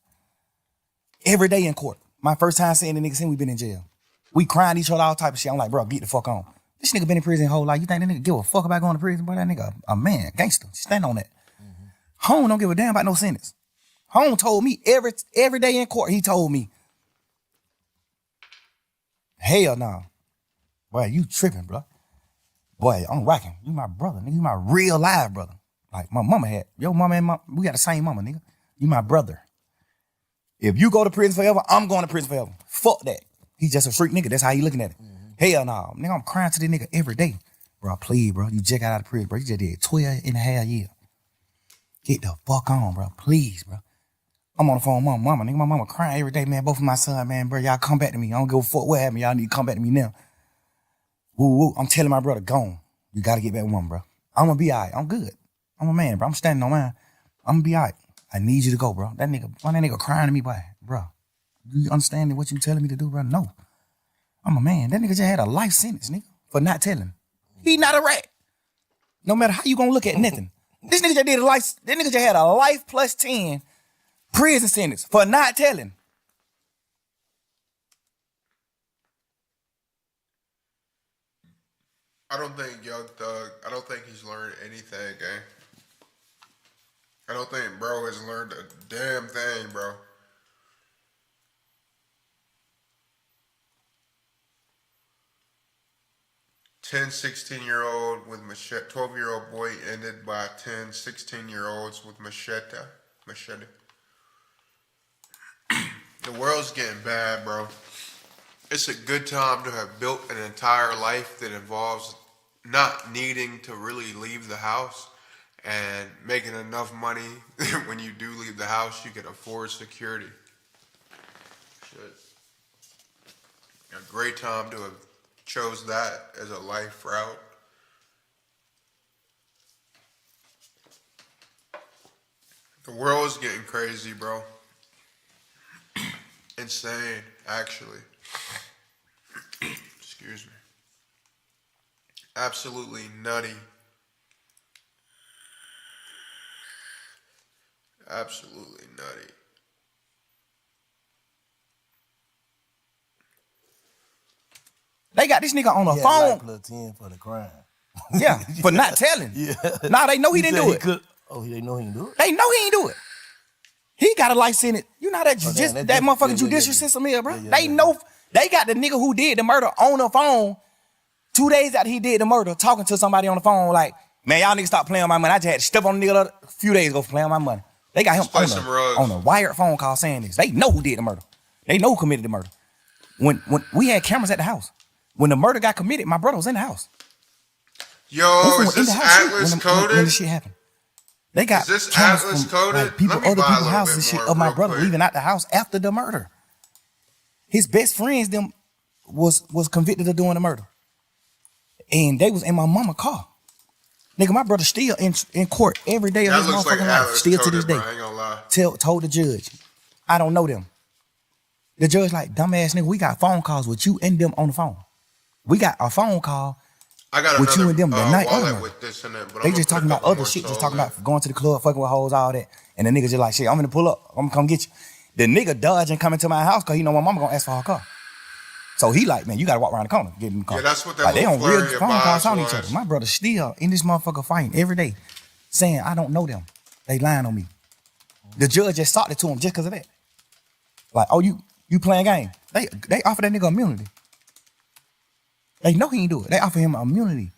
G: Every day in court. My first time seeing the nigga since we been in jail. We crying each other, all type of shit. I'm like, bro, get the fuck on. This nigga been in prison his whole life. You think that nigga give a fuck about going to prison? Boy, that nigga a man, gangster. Stand on that. Mm-hmm. Home don't give a damn about no sentence. Home told me every day in court, he told me, hell no. Boy, you tripping, bro. Boy, I'm rocking. You my brother, nigga. You my real live brother. Like my mama had. Your mama and we got the same mama, nigga. You my brother. If you go to prison forever, I'm going to prison forever. Fuck that. He just a freak nigga. That's how he looking at it. Mm-hmm. Hell no. Nigga, I'm crying to this nigga every day. Bro, please, bro. You just got out of prison, bro. You just did 12 and a half years. Get the fuck on, bro. Please, bro. I'm on the phone with my mama. Nigga, my mama crying every day, man. Both of my son, man, bro. Y'all come back to me. I don't give a fuck what happened. Y'all need to come back to me now. Woo, woo. I'm telling my brother, gone. You got to get back with mama, bro. I'm going to be all right. I'm good. I'm a man, bro. I'm standing on mine. I'm going to be all right. I need you to go, bro. That nigga crying to me, boy. Bro, you understand what you telling me to do, bro? No. I'm a man. That nigga just had a life sentence, nigga, for not telling. He not a rat. No matter how you gonna look at nothing. This nigga just did a life, that nigga just had a life plus 10 prison sentence for not telling.
C: I don't think Young Thug, I don't think he's learned anything, gang. I don't think bro has learned a damn thing, bro. 10, 16-year-old with machete, 12-year-old boy ended by 10, 16-year-olds with machete. The world's getting bad, bro. It's a good time to have built an entire life that involves not needing to really leave the house and making enough money when you do leave the house, you can afford security. Shit. A great time to have chose that as a life route. The world's getting crazy, bro. Insane, actually. Excuse me. Absolutely nutty. Absolutely nutty.
G: They got this nigga on the
I: He had
G: phone.
I: like plus 10 for the crime.
G: Yeah, for not telling.
I: Yeah.
G: Nah, they know he didn't
I: said
G: do
I: he
G: it.
I: could- Oh, they know he didn't do it?
G: They know he ain't do it. He got a life sentence. You know that
I: Oh, damn,
G: just
I: that
G: that
I: just-
G: motherfucking
I: yeah,
G: judicial
I: yeah.
G: system is, bro.
I: Yeah,
G: They know they got the nigga who did the murder on the phone 2 days after he did the murder, talking to somebody on the phone like, man, y'all niggas stop playing with my money. I just had to step on the nigga a few days ago for playing with my money. They got him
C: Let's play some rugs.
G: on a wired phone call saying this. They know who did the murder. They know who committed the murder. When we had cameras at the house. When the murder got committed, my brother was in the house.
C: Yo,
G: They
C: is
G: in the
C: this
G: house, too,
C: Atlas
G: when
C: coded?
G: the shit happened. They got
C: Is this
G: cameras
C: Atlas
G: from,
C: coded?
G: like, people,
C: Let me
G: other
C: buy a
G: people's
C: little
G: houses and
C: bit
G: shit
C: more
G: of my
C: real
G: brother
C: quick.
G: leaving out the house after the murder. His best friends them was convicted of doing the murder. And they was in my mama car. Nigga, my brother still in court every day of
C: That
G: his
C: looks like
G: motherfucking life.
C: Atlas
G: Still to
C: coded,
G: this day.
C: bro. I ain't gonna lie.
G: Told the judge, I don't know them. The judge like, dumbass nigga, we got phone calls with you and them on the phone. We got a phone call
C: I got
G: with
C: another
G: you and them the night of the
C: wallet
G: murder.
C: with this in it, but
G: They
C: I'm
G: just
C: gonna
G: talking
C: put a
G: about
C: couple
G: other
C: more
G: shit, just
C: souls
G: talking
C: in.
G: about going to the club, fucking with hoes, all that. And the nigga just like, shit, I'm gonna pull up. I'm gonna come get you. The nigga dodging coming to my house because he know my mama gonna ask for her car. So he like, man, you gotta walk around the corner, get in the car.
C: Yeah, that's what that
G: like, they
C: little
G: on real
C: flurry of
G: phone calls
C: vibes
G: talking to each
C: was.
G: other. My brother still in this motherfucker fighting every day, saying, I don't know them. They lying on me. The judge just sought it to him just because of that. Like, oh, you playing game. They offer that nigga immunity. They know he ain't do it. They offer him immunity.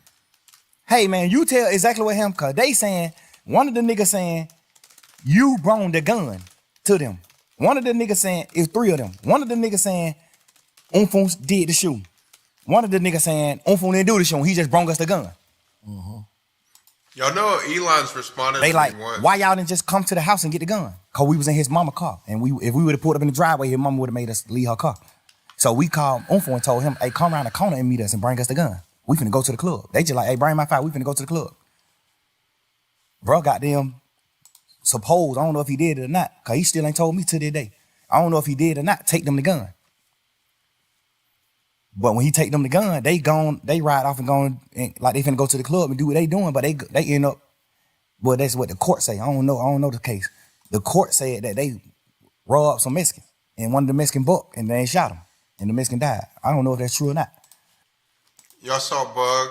G: Hey man, you tell exactly what him, cause they saying, one of the niggas saying, you brought the gun to them. One of the niggas saying, it's three of them. One of the niggas saying, Umfun did the shooting. One of the niggas saying, Umfun didn't do the shooting, he just brought us the gun.
C: Y'all know Elon's responded
G: They
C: to
G: like,
C: me once.
G: why y'all didn't just come to the house and get the gun? Cause we was in his mama car. And if we would have pulled up in the driveway, his mama would have made us leave her car. So we called Umfun and told him, hey, come around the corner and meet us and bring us the gun. We finna go to the club. They just like, hey, bring my file, we finna go to the club. Bro, goddamn, suppose, I don't know if he did it or not, cause he still ain't told me to this day. I don't know if he did or not, take them the gun. But when he take them the gun, they ride off and go, and, like they finna go to the club and do what they doing, but they end up, well, that's what the court say. I don't know the case. The court said that they robbed some Mexican, and one of the Mexican buck, and they shot him, and the Mexican died. I don't know if that's true or not.
C: Y'all saw Bug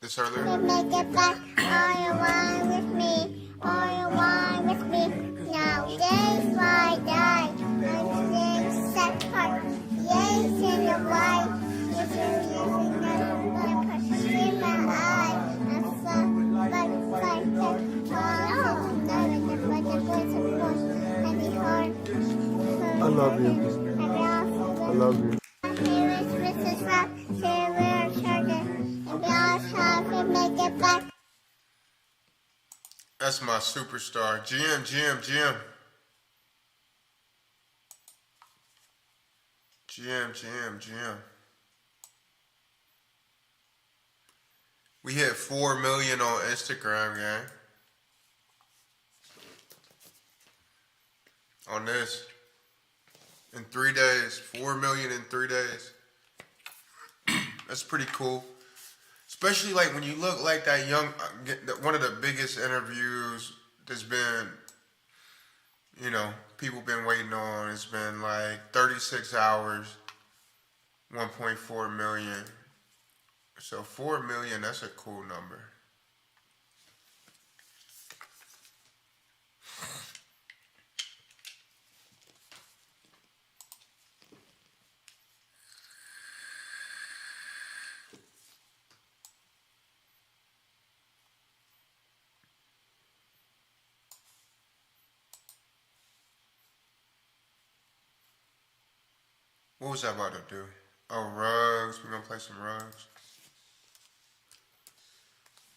C: this earlier?
K: Make it back, all you want with me, all you want with me. Nowadays, why die? Nowadays, set apart. Yes, in the white. Yes, in the see my eye. I'm
A: I love you. I love you.
C: That's my superstar. GM. We hit 4 million on Instagram, gang. On this. In 3 days. 4 million in 3 days. That's pretty cool. Especially like when you look like that young, one of the biggest interviews that's been, you know, people been waiting on. It's been like 36 hours, 1.4 million. So 4 million, that's a cool number. What was I about to do? Oh, rugs. We're gonna play some rugs.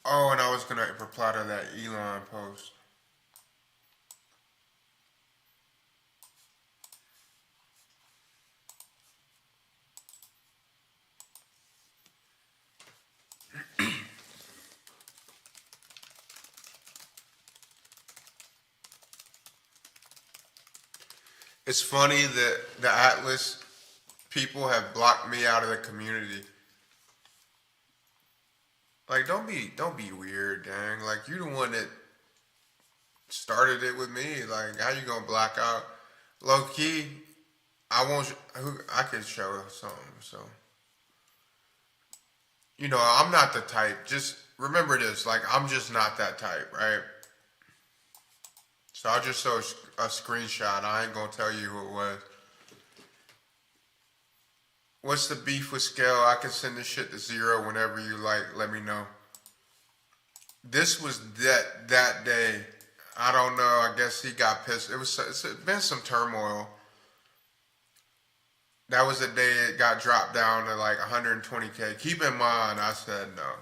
C: Oh, and I was gonna reply to that Elon post. It's funny that the Atlas people have blocked me out of the community. Like, don't be weird, dang. Like, you the one that started it with me. Like, how you gonna block out? Low key, I won't. I could show something. So, you know, I'm not the type. Just remember this. Like, I'm just not that type, right? So I'll just show a screenshot. I ain't gonna tell you who it was. What's the beef with Scale? I can send this shit to 0 whenever you like. Let me know. This was that day. I don't know. I guess he got pissed. It's been some turmoil. That was the day it got dropped down to like 120K. Keep in mind, I said no.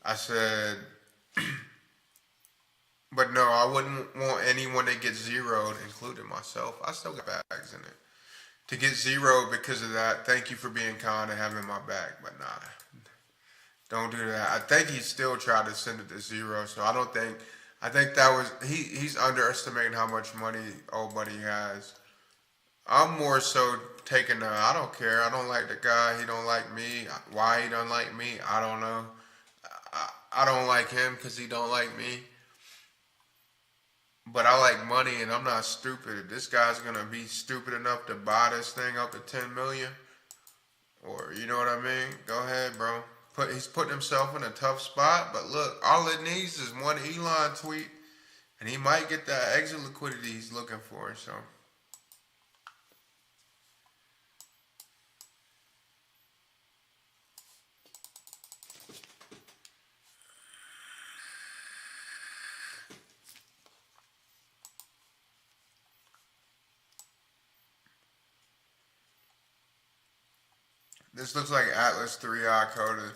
C: I said, but no, I wouldn't want anyone to get zeroed, including myself. I still got bags in it. To get 0 because of that, thank you for being kind and having my back, but nah. Don't do that. I think he still tried to send it to 0, so I think that was, he's underestimating how much money old buddy has. I'm more so taking I don't care. I don't like the guy. He don't like me. Why he don't like me, I don't know. I don't like him because he don't like me. But I like money and I'm not stupid. If this guy's gonna be stupid enough to buy this thing up to 10 million, or you know what I mean, go ahead, bro. He's putting himself in a tough spot, but look, all it needs is one Elon tweet and he might get that exit liquidity he's looking for, so. This looks like Atlas 3i coded.